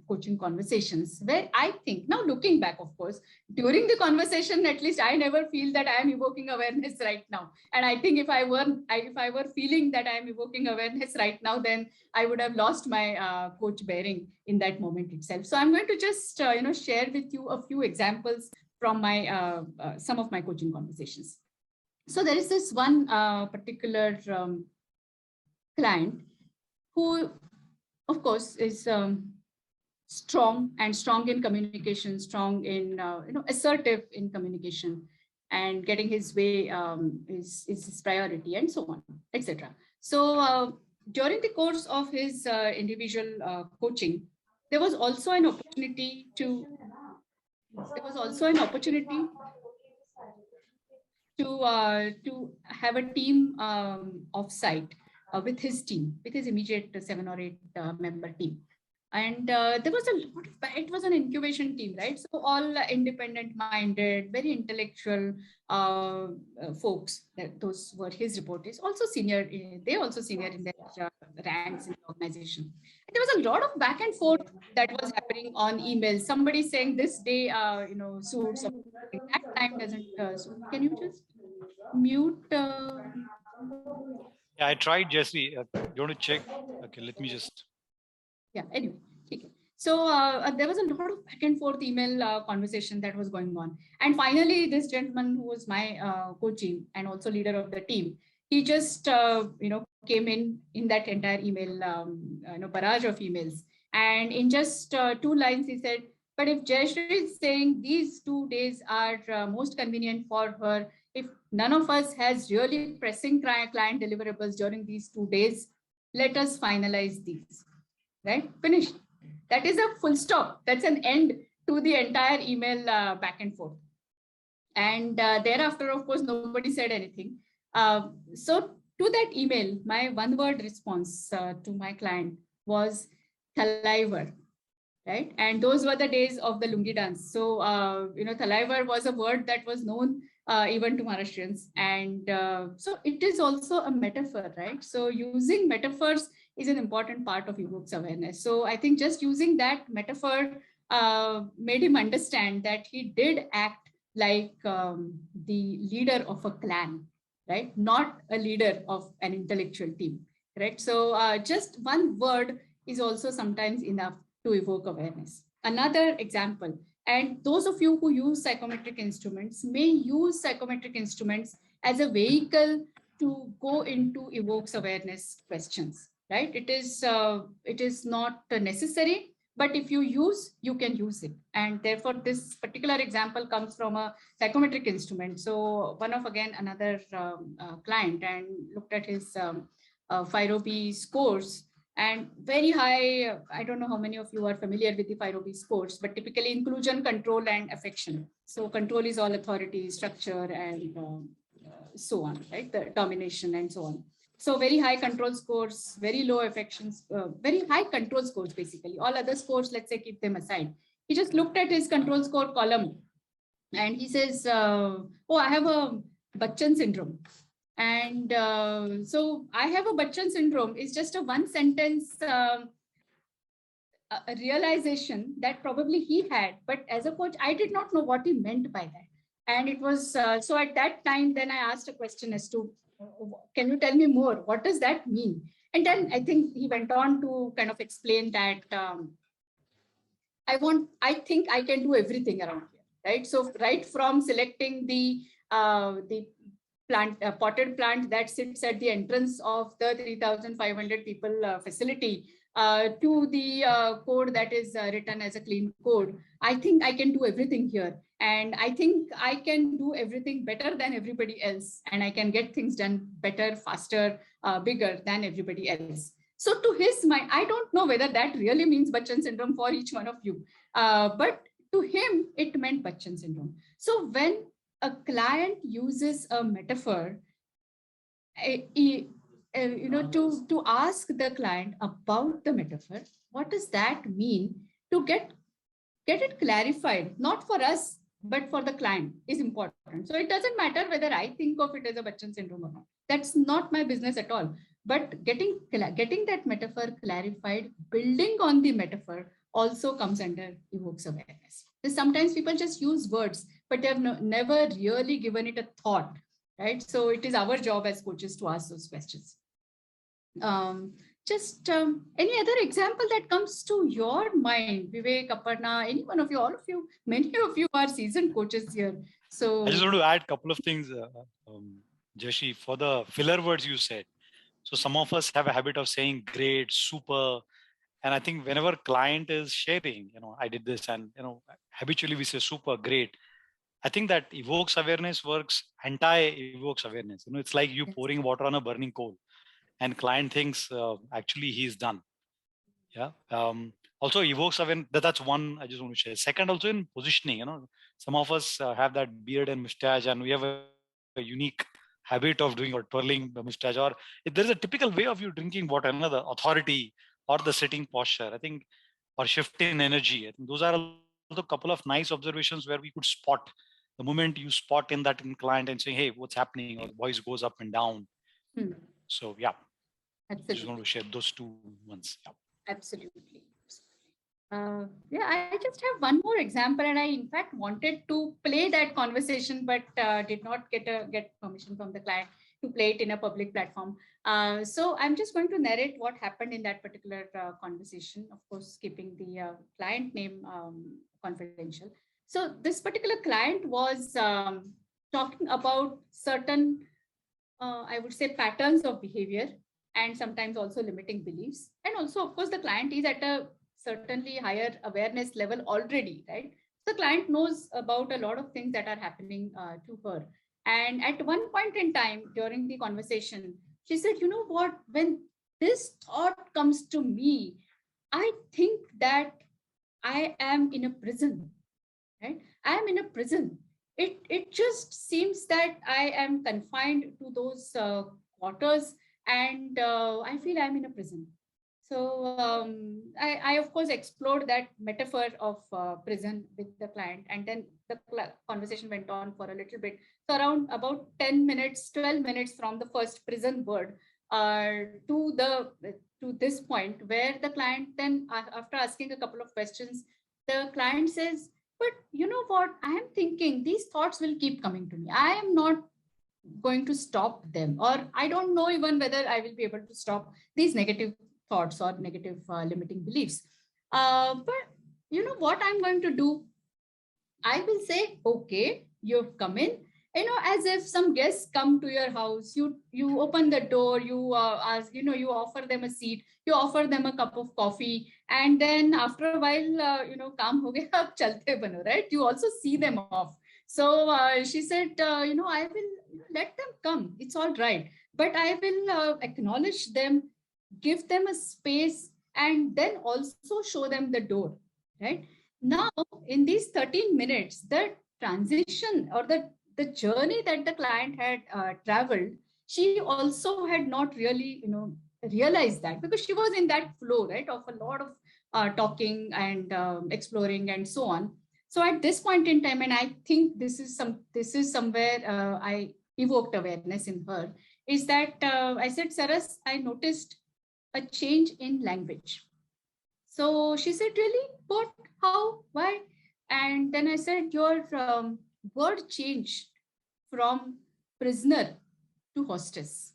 coaching conversations where I think, now looking back, of course, during the conversation, at least I never feel that I am evoking awareness right now. And I think if I were feeling that I am evoking awareness right now, then I would have lost my coach bearing in that moment itself. So I'm going to just share with you a few examples from my some of my coaching conversations. So there is this one particular client who, of course, is strong in communication, strong in assertive in communication, and getting his way is his priority, and so on, etc. So during the course of his individual coaching, there was also an opportunity to have a team offsite with his team, with his immediate 7 or 8 member team. And there was it was an incubation team, right? So all independent minded, very intellectual folks, those were his reportees, also senior, they also senior in their ranks in the organization. And there was a lot of back and forth that was happening on email. Somebody saying this day, suits, that time doesn't suit. Can you just mute? Yeah, I tried, Jayshree. You want to check? Okay, let me just. Yeah, anyway. Okay. So there was a lot of back and forth email conversation that was going on. And finally, this gentleman who was my coachee and also leader of the team, he just, came in that entire email, barrage of emails. And in just 2 lines, he said, but if Jayshree is saying these 2 days are most convenient for her, if none of us has really pressing client deliverables during these 2 days, let us finalize these, right? Finished. That is a full stop. That's an end to the entire email back and forth. And thereafter, of course, nobody said anything. So to that email, my one word response to my client was thaliver. right? And those were the days of the lungi dance. So, Thalaivar was a word that was known even to Maharashtrians. And so it is also a metaphor, right? So using metaphors is an important part of Evokes Awareness. So I think just using that metaphor made him understand that he did act like the leader of a clan, right? Not a leader of an intellectual team, right? So just one word is also sometimes enough to evoke awareness. Another example, and those of you who use psychometric instruments may use psychometric instruments as a vehicle to go into evokes awareness questions, right? It is not necessary, but if you use, you can use it. And therefore, this particular example comes from a psychometric instrument. So one of, again, another client, and looked at his 5OP scores, and very high. I don't know how many of you are familiar with the 5OP scores, but typically inclusion, control, and affection. So control is all authority, structure, and so on, right? The domination and so on. So very high control scores, very low affections, very high control scores, basically. All other scores, let's say, keep them aside. He just looked at his control score column and he says, oh, I have a Bachchan syndrome. And so I have a Bachchan syndrome is just a one sentence a realization that probably he had, but as a coach, I did not know what he meant by that. And it was, so at that time, then I asked a question as to, can you tell me more? What does that mean? And then I think he went on to kind of explain that I think I can do everything around here, right? So right from selecting the plant, potted plant that sits at the entrance of the 3,500 people facility, to the code that is written as a clean code. I think I can do everything here. And I think I can do everything better than everybody else. And I can get things done better, faster, bigger than everybody else. So to his mind, I don't know whether that really means Bachchan syndrome for each one of you. But to him, it meant Bachchan syndrome. So when a client uses a metaphor, to ask the client about the metaphor, what does that mean, to get it clarified, not for us, but for the client, is important. So it doesn't matter whether I think of it as a Bachchan syndrome or not. That's not my business at all. But getting that metaphor clarified, building on the metaphor, also comes under evokes awareness. Because sometimes people just use words, but they have never really given it a thought, right? So it is our job as coaches to ask those questions. Any other example that comes to your mind, Vivek, Aparna, any one of you, all of you, many of you are seasoned coaches here. So I just want to add a couple of things, Jayshree, for the filler words you said. So some of us have a habit of saying great, super. And I think whenever client is sharing, I did this, and, habitually we say super, great. I think that evokes awareness works, anti-evokes awareness. It's like you pouring water on a burning coal, and client thinks actually he's done. Yeah. Also evokes awareness. That's one I just want to share. Second, also in positioning, some of us have that beard and mustache, and we have a unique habit of doing or twirling the mustache, or if there's a typical way of you drinking water, another authority or the sitting posture, I think, or shift in energy. I think those are also a couple of nice observations where we could spot the moment you spot in that in client and saying, hey, what's happening? Or the voice goes up and down. So yeah, absolutely. I just want to share those two ones. Yeah. Absolutely. I just have one more example, and I in fact wanted to play that conversation, but did not get permission from the client to play it in a public platform. So I'm just going to narrate what happened in that particular conversation, of course, keeping the client name confidential. So this particular client was talking about certain, I would say, patterns of behavior, and sometimes also limiting beliefs. And also, of course, the client is at a certainly higher awareness level already, right? The client knows about a lot of things that are happening to her. And at one point in time during the conversation, she said, you know what, when this thought comes to me, I think that I am in a prison, right? I am in a prison. It just seems that I am confined to those quarters, and I feel I'm in a prison. So I of course explored that metaphor of prison with the client, and then the conversation went on for a little bit. So around about 10 minutes, 12 minutes from the first prison word to this point where the client then, after asking a couple of questions, the client says, but you know what, I am thinking these thoughts will keep coming to me. I am not going to stop them, or I don't know even whether I will be able to stop these negative thoughts or negative limiting beliefs. But you know what I'm going to do? I will say, okay, you've come in, you know, as if some guests come to your house. You open the door, you ask, you know, you offer them a seat, you offer them a cup of coffee, and then after a while, you know, kaam ho gaya, ab chalte bano, right? You also see them off. So she said, you know, I will let them come. It's all right, but I will acknowledge them, give them a space, and then also show them the door, right? Now, in these 13 minutes, the transition or the journey that the client had traveled, she also had not really, you know, realized that, because she was in that flow, right, of a lot of talking and exploring and so on. So at this point in time, and I think this is somewhere I evoked awareness in her, is that I said, Saras, I noticed a change in language. So she said, really? What? How? Why? And then I said, your word changed from prisoner to hostess.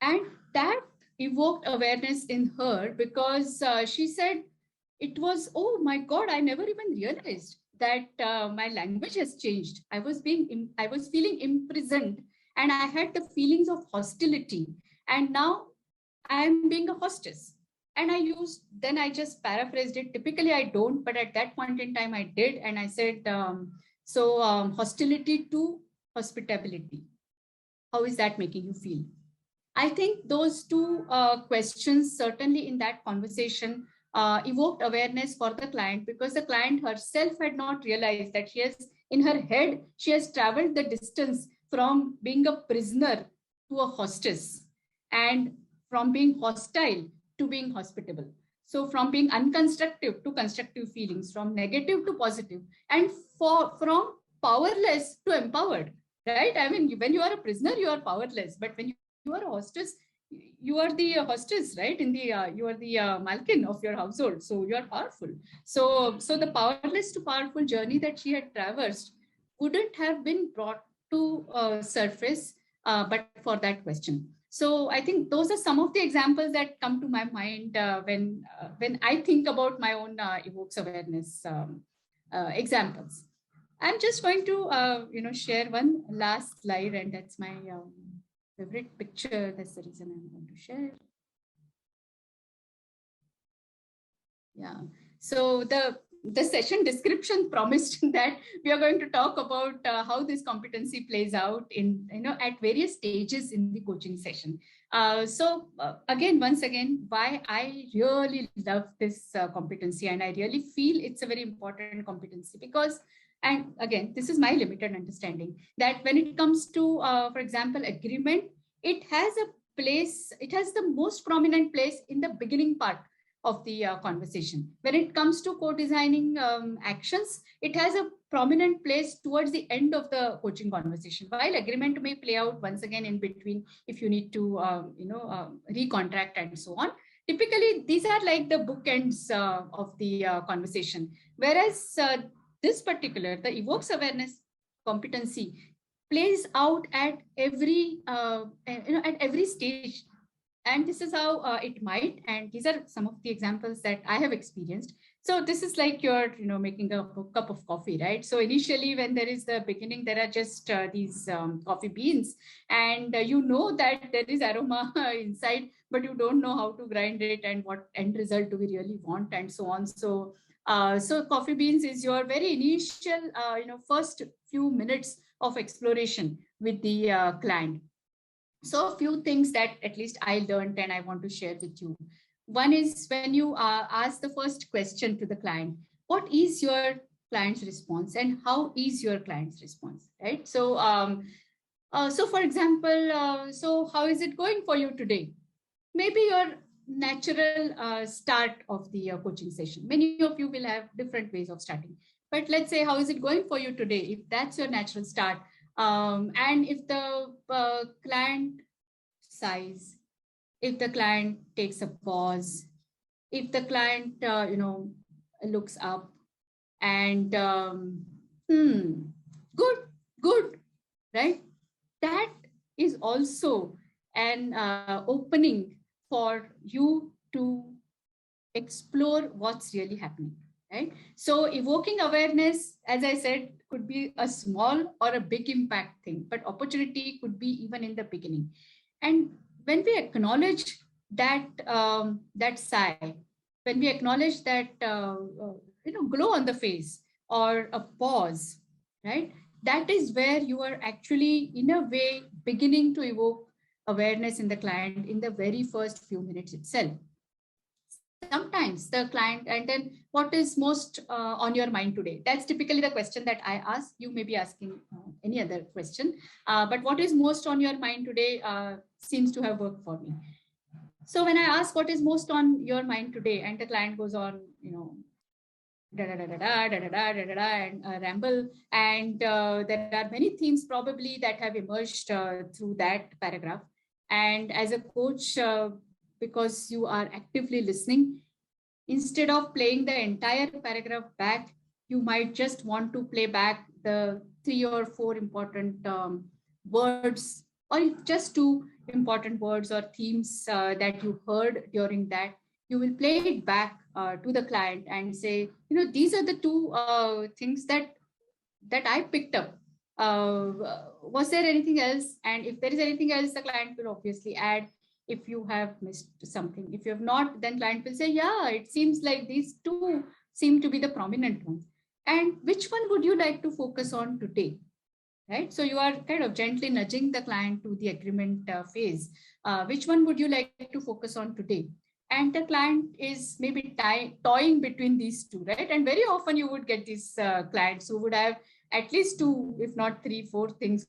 And that evoked awareness in her, because she said, it was, oh my God, I never even realized that my language has changed. I was feeling imprisoned, and I had the feelings of hostility. And now I am being a hostess. And then I just paraphrased it. Typically I don't, but at that point in time I did. And I said, hostility to hospitality. How is that making you feel? I think those two questions certainly in that conversation evoked awareness for the client, because the client herself had not realized that in her head, she has traveled the distance from being a prisoner to a hostess, and from being hostile to being hospitable. So from being unconstructive to constructive feelings, from negative to positive, and from powerless to empowered, right? I mean, when you are a prisoner, you are powerless, but when you are a hostess, you are the hostess, right? You are the malkin of your household, so you are powerful. So the powerless to powerful journey that she had traversed wouldn't have been brought to surface, but for that question. So I think those are some of the examples that come to my mind when I think about my own evokes awareness examples. I'm just going to share one last slide, and that's my favorite picture. That's the reason I'm going to share. Yeah. So the session description promised that we are going to talk about how this competency plays out in, at various stages in the coaching session. Once again, why I really love this competency, and I really feel it's a very important competency, because, and again, this is my limited understanding, that when it comes to, for example, agreement, it has a place, it has the most prominent place in the beginning part of the conversation. When it comes to co-designing actions, it has a prominent place towards the end of the coaching conversation, while agreement may play out once again in between if you need to recontract and so on. Typically, these are like the bookends of the conversation, whereas this particular, the evokes awareness competency, plays out at every at every stage. And this is how it might, and these are some of the examples that I have experienced. So this is like you're, making a cup of coffee, right? So initially, when there is the beginning, there are just these coffee beans, and that there is aroma inside, but you don't know how to grind it and what end result do we really want, and so on. So coffee beans is your very initial, first few minutes of exploration with the client. So a few things that at least I learned and I want to share with you. One is when you ask the first question to the client, what is your client's response and how is your client's response, right? So, so for example, so how is it going for you today? maybe your natural start of the coaching session. Many of you will have different ways of starting. But let's say, how is it going for you today? If that's your natural start, and if the client sighs, if the client takes a pause, if the client, looks up and, good, good, right? That is also an opening for you to explore what's really happening, right? So evoking awareness, as I said, could be a small or a big impact thing, but opportunity could be even in the beginning. And when we acknowledge that sigh, when we acknowledge that glow on the face or a pause, right? That is where you are actually, in a way, beginning to evoke awareness in the client in the very first few minutes itself. Sometimes the client, and then what is most on your mind today? That's typically the question that I ask. You may be asking any other question, but what is most on your mind today seems to have worked for me. So when I ask what is most on your mind today, and the client goes on, da da da da da da da da da da and ramble, and there are many themes probably that have emerged through that paragraph. And as a coach, because you are actively listening, instead of playing the entire paragraph back, you might just want to play back the 3 or 4 important words, or just 2 important words or themes that you heard during that. You will play it back to the client and say, these are the 2 things that I picked up. Was there anything else? And if there is anything else, the client will obviously add. If you have missed something, if you have not, then client will say, yeah, it seems like these 2 seem to be the prominent ones. And which one would you like to focus on today? Right? So you are kind of gently nudging the client to the agreement phase. Which one would you like to focus on today? And the client is maybe toying between these 2, right? And very often you would get these clients who would have at least 2, if not 3, 4 things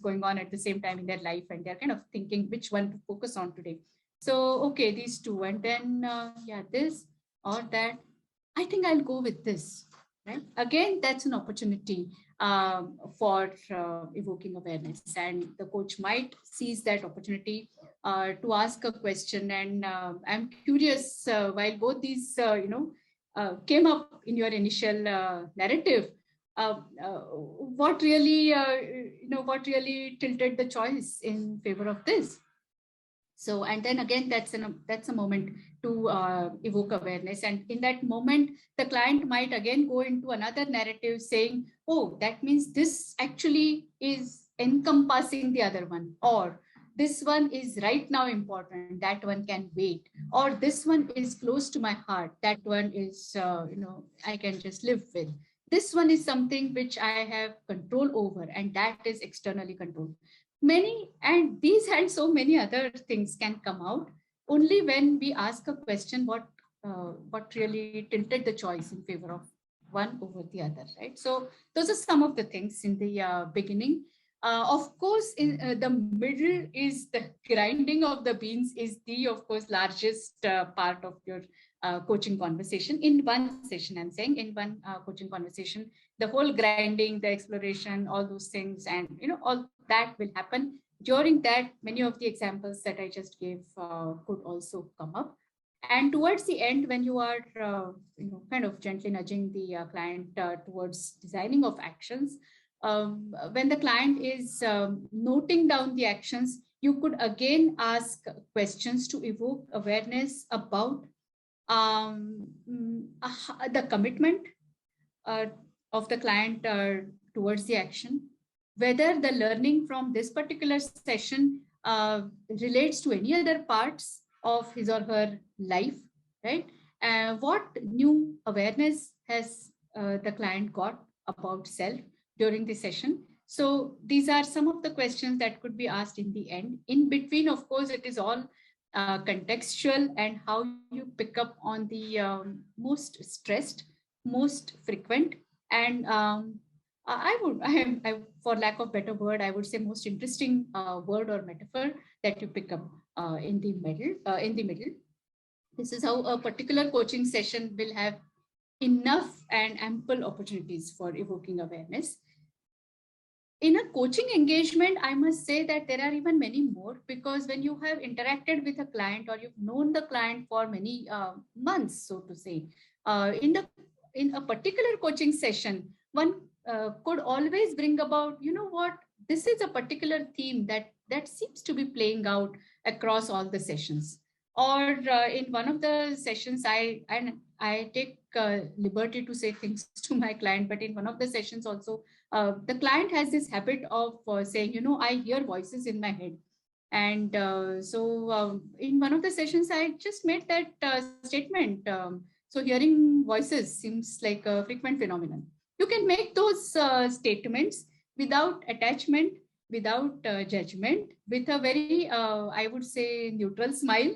going on at the same time in their life, and they're kind of thinking which one to focus on today. So, okay, these 2, and then this or that. I think I'll go with this, right? Again, that's an opportunity for evoking awareness, and the coach might seize that opportunity to ask a question. And I'm curious, while both these, came up in your initial narrative, what really tilted the choice in favor of this? So, and then again, that's a moment to evoke awareness. And in that moment, the client might again go into another narrative saying, oh, that means this actually is encompassing the other one, or this one is right now important, that one can wait, or this one is close to my heart, that one is, I can just live with. This one is something which I have control over, and that is externally controlled. And these and so many other things can come out only when we ask a question, what really tilted the choice in favor of one over the other, right? So those are some of the things in the beginning. Of course, in the middle is the grinding of the beans is the, of course, largest part of your coaching conversation. In one session, I'm saying, in one coaching conversation, the whole grinding, the exploration, all those things, and all that will happen. During that, many of the examples that I just gave could also come up. And towards the end, when you are kind of gently nudging the client towards designing of actions, when the client is noting down the actions, you could again ask questions to evoke awareness about the commitment of the client towards the action, whether the learning from this particular session relates to any other parts of his or her life, right? What new awareness has the client got about self during the session? So these are some of the questions that could be asked in the end. In between, of course, it is all contextual, and how you pick up on the most stressed, most frequent, and For lack of better word, I would say most interesting word or metaphor that you pick up in the middle. This is how a particular coaching session will have enough and ample opportunities for evoking awareness. In a coaching engagement, I must say that there are even many more, because when you have interacted with a client or you've known the client for many months, so to say, in a particular coaching session, one could always bring about, you know what, this is a particular theme that seems to be playing out across all the sessions. Or in one of the sessions, I take liberty to say things to my client, but in one of the sessions also, the client has this habit of saying, you know, I hear voices in my head. And in one of the sessions, I just made that statement. So hearing voices seems like a frequent phenomenon. You can make those statements without attachment, without judgment, with a very, I would say, neutral smile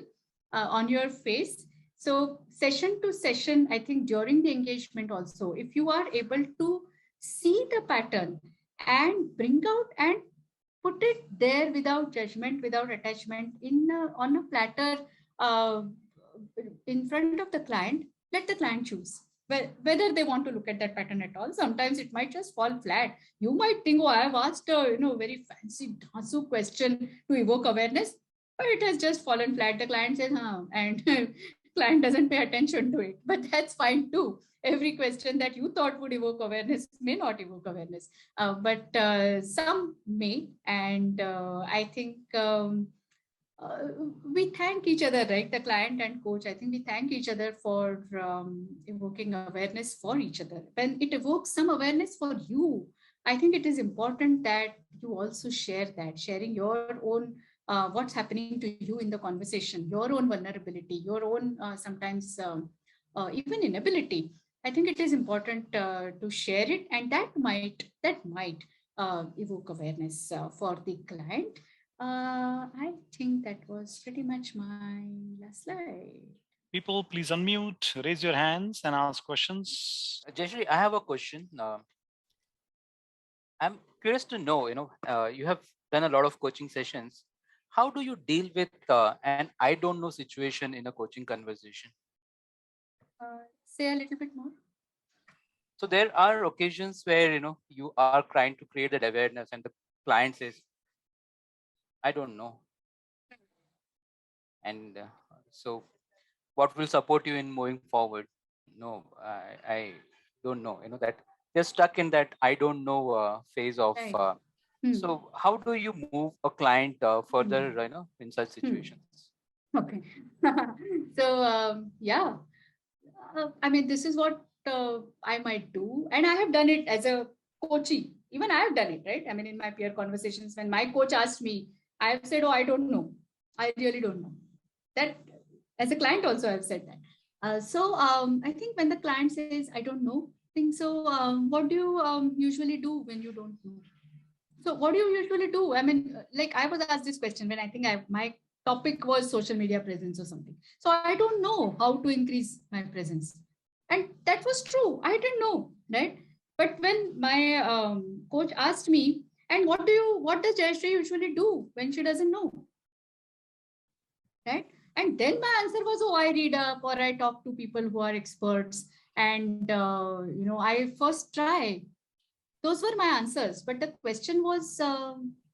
on your face. So session to session, I think during the engagement also, if you are able to see the pattern and bring out and put it there without judgment, without attachment, on a platter uh, in front of the client, let the client choose whether they want to look at that pattern at all. Sometimes it might just fall flat. You might think, oh, I have asked a very fancy Dasu question to evoke awareness, but it has just fallen flat. The client says, huh, and client doesn't pay attention to it. But that's fine too. Every question that you thought would evoke awareness may not evoke awareness, but some may. And I think uh, we thank each other, right? The client and coach, I think we thank each other for evoking awareness for each other. When it evokes some awareness for you, I think it is important that you also share that, sharing your own what's happening to you in the conversation, your own vulnerability, your own sometimes even inability. I think it is important to share it, and that might evoke awareness for the client. I think that was pretty much my last slide. People, please unmute, raise your hands, and ask questions. Jayshree, I have a question. I'm curious to know, you have done a lot of coaching sessions. How do you deal with an I don't know situation in a coaching conversation? Say a little bit more. So there are occasions where, you are trying to create that awareness and the client says, I don't know. And so what will support you in moving forward? No, I don't know, that they're stuck in that I don't know phase of. Right. So how do you move a client further, in such situations? Okay. So, yeah, I mean, this is what I might do. And I have done it as a coachee. Even I have done it, right? I mean, in my peer conversations, when my coach asked me, I have said, oh, I don't know. I really don't know. That as a client also, I've said that. I think when the client says, I don't know, think so, what do you usually do when you don't know? So what do you usually do? I mean, like I was asked this question when I think my topic was social media presence or something. So I don't know how to increase my presence. And that was true. I didn't know, right? But when my coach asked me, and what does Jayshree usually do when she doesn't know? Right? And then my answer was, oh, I read up or I talk to people who are experts. And, I first try. Those were my answers. But the question was,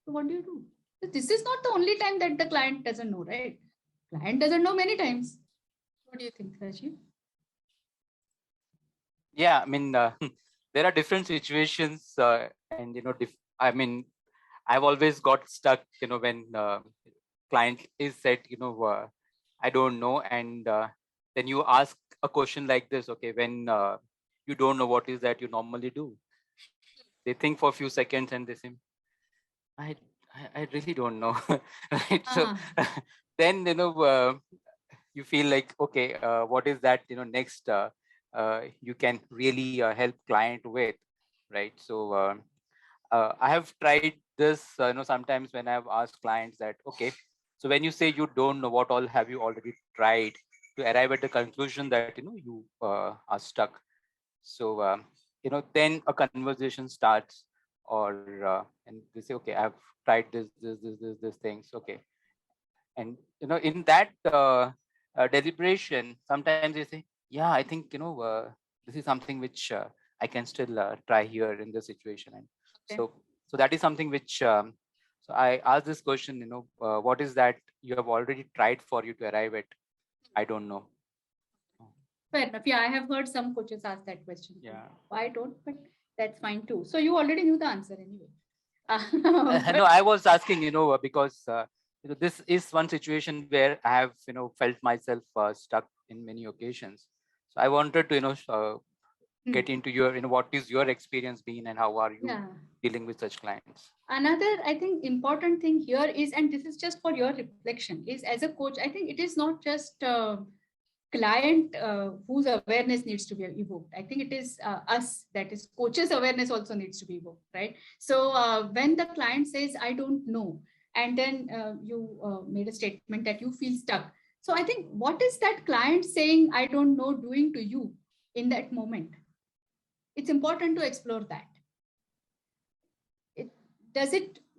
what do you do? This is not the only time that the client doesn't know, right? Client doesn't know many times. What do you think, Rajiv? Yeah, I mean, there are different situations, and I mean, I've always got stuck, when client is said, I don't know, and then you ask a question like this, okay, when you don't know, what is that you normally do? They think for a few seconds and they say, I really don't know, right? So then you feel like, okay, what is that next you can really help client with, right? So I have tried this sometimes when I've asked clients that, okay, so when you say you don't know, what all have you already tried to arrive at the conclusion that you are stuck? So then a conversation starts, or and they say, okay, I've tried this things, okay. And in that deliberation, sometimes they say, yeah, I think this is something which I can still try here in this situation. And so that is something which so I ask this question, what is that you have already tried for you to arrive at I don't know. Fair enough. Yeah, I have heard some coaches ask that question. Yeah. I don't, but that's fine too. So you already knew the answer anyway. No, I was asking, because this is one situation where I have, felt myself stuck in many occasions. So I wanted to, get into your, what is your experience been and how are you dealing with such clients? Another, I think, important thing here is, and this is just for your reflection, is as a coach, I think it is not just client whose awareness needs to be evoked. I think it is us, that is coaches' awareness also needs to be evoked, right? So when the client says, I don't know, and then you made a statement that you feel stuck. So I think, what is that client saying, I don't know, doing to you in that moment? It's important to explore that.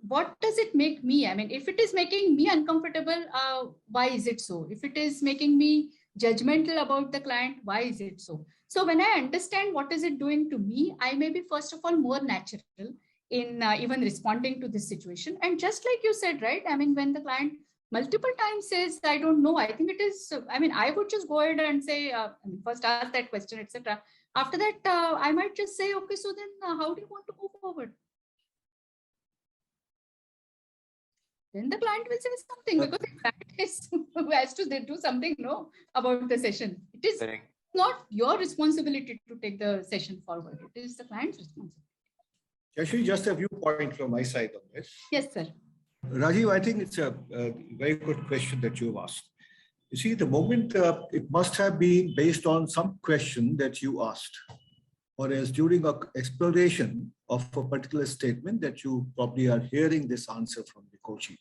What does it make me? I mean, if it is making me uncomfortable, why is it so? If it is making me judgmental about the client, why is it so? So when I understand what is it doing to me, I may be, first of all, more natural in even responding to this situation. And just like you said, right? I mean, when the client multiple times says, I don't know, I think it is, I mean, I would just go ahead and say, first ask that question, etc. After that, I might just say, okay, so then how do you want to move forward? Then the client will say something, because the client has to do something about the session. It is not your responsibility to take the session forward. It is the client's responsibility. Jayshree, just a viewpoint from my side on this. Yes, sir. Rajiv, I think it's a very good question that you've asked. You see, the moment it must have been based on some question that you asked, or as during an exploration of a particular statement that you probably are hearing this answer from the coachee.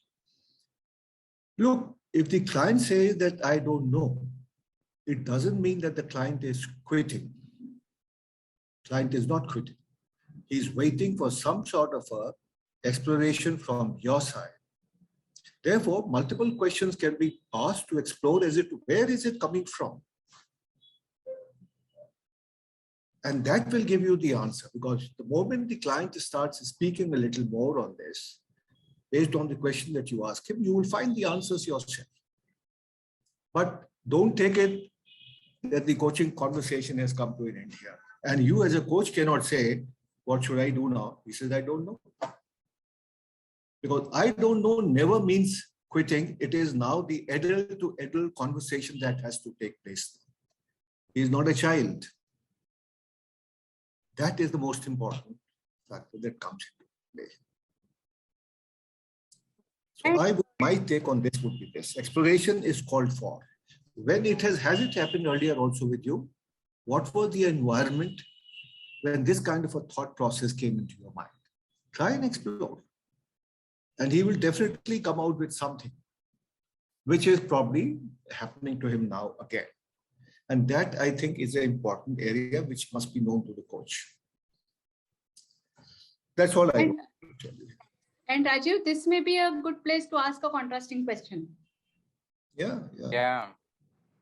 Look, if the client says that I don't know, it doesn't mean that the client is quitting. Client is not quitting. He's waiting for some sort of a exploration from your side. Therefore, multiple questions can be asked to explore where is it coming from? And that will give you the answer, because the moment the client starts speaking a little more on this, based on the question that you ask him, you will find the answers yourself. But don't take it that the coaching conversation has come to an end here. And you as a coach cannot say, what should I do now? He says, I don't know. Because I don't know never means quitting. It is now the adult to adult conversation that has to take place. He is not a child. That is the most important factor that comes into play. So my take on this would be this. Exploration is called for. When has it happened earlier also with you? What was the environment when this kind of a thought process came into your mind? Try and explore. And he will definitely come out with something, which is probably happening to him now again. And that, I think, is an important area which must be known to the coach. That's all I want to tell you. And Rajiv, this may be a good place to ask a contrasting question. Yeah.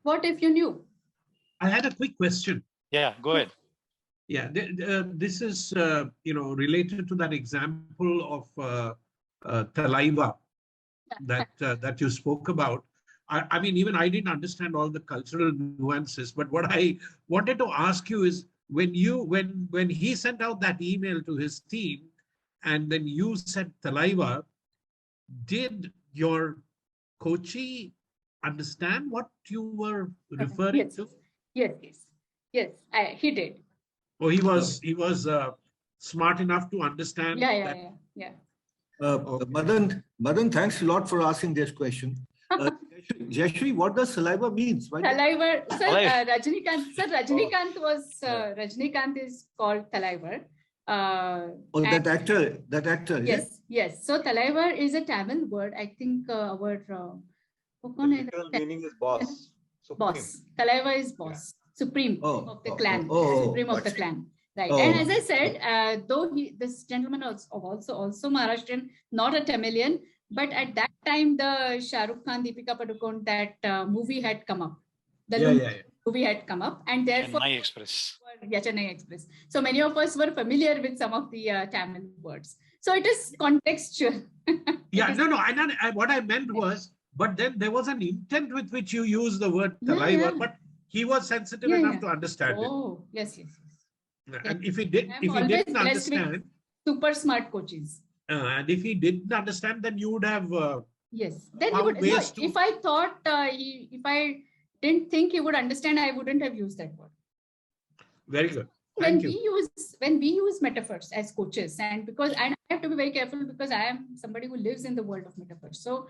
What if you knew? I had a quick question. Yeah, go ahead. Yeah, this is related to that example of saliva that you spoke about. I mean, even I didn't understand all the cultural nuances, but what I wanted to ask you is, when he sent out that email to his team, and then you said saliva, did your coachee understand what you were referring to? Yes, he did. Oh, he was smart enough to understand. Yeah. Madan, thanks a lot for asking this question. Jayshree, what does saliva means? Saliva, sir. Rajnikant was Rajnikant is called saliva. That actor. Yes. So saliva is a Tamil word. I think our literal meaning is boss. Boss. Saliva is boss. Supreme of the clan. Supreme of the clan. Right. Oh. And as I said, though this gentleman also Maharashtrian, not a Tamilian, but at that time, the Shah Rukh Khan, Deepika Padukone, that movie had come up. The movie had come up, and therefore Chennai Express. Chennai Express. So many of us were familiar with some of the Tamil words. So it is contextual. What I meant was, but then there was an intent with which you use the word saliva, but he was sensitive enough to understand it. Oh, yes. And if he didn't understand, super smart coaches. And if he didn't understand, then you would have. Yes. Then he would. No, if I thought, if I didn't think he would understand, I wouldn't have used that word. Very good. When we use metaphors as coaches, and I have to be very careful because I am somebody who lives in the world of metaphors. So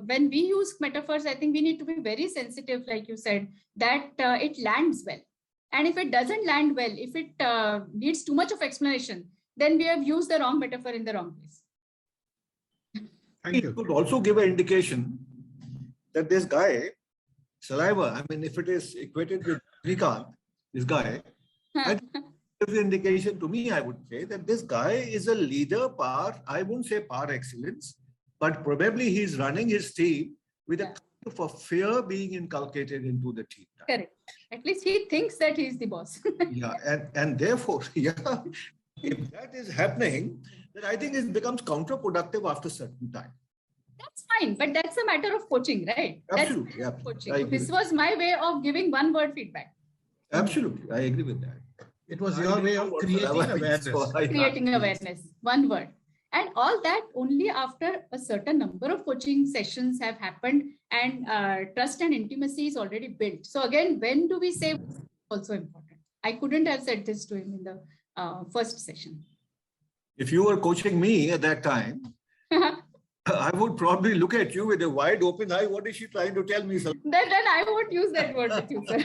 when we use metaphors, I think we need to be very sensitive, like you said, that it lands well. And if it doesn't land well, if it needs too much of explanation, then we have used the wrong metaphor in the wrong place. It could also give an indication that this guy, saliva, I mean, if it is equated with Srikanth, this guy, it gives an indication to me, I would say, that this guy is a leader I wouldn't say par excellence, but probably he's running his team with a kind of a fear being inculcated into the team. Correct. At least he thinks that he's the boss. And therefore, if that is happening, then I think it becomes counterproductive after a certain time. That's fine, but that's a matter of coaching, right? Absolutely. That's coaching. This was my way of giving one word feedback. Absolutely. I agree with that. It was your way of creating awareness. Creating awareness, one word. And all that only after a certain number of coaching sessions have happened and trust and intimacy is already built. So again, when do we say also important? I couldn't have said this to him in the first session. If you were coaching me at that time, I would probably look at you with a wide open eye. What is she trying to tell me? Then I won't use that word with you, sir.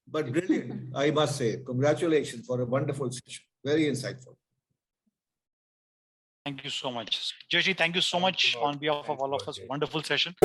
But brilliant, I must say. Congratulations for a wonderful session. Very insightful. Thank you so much. Jayshree, thank you so much on behalf of all of us. Wonderful session.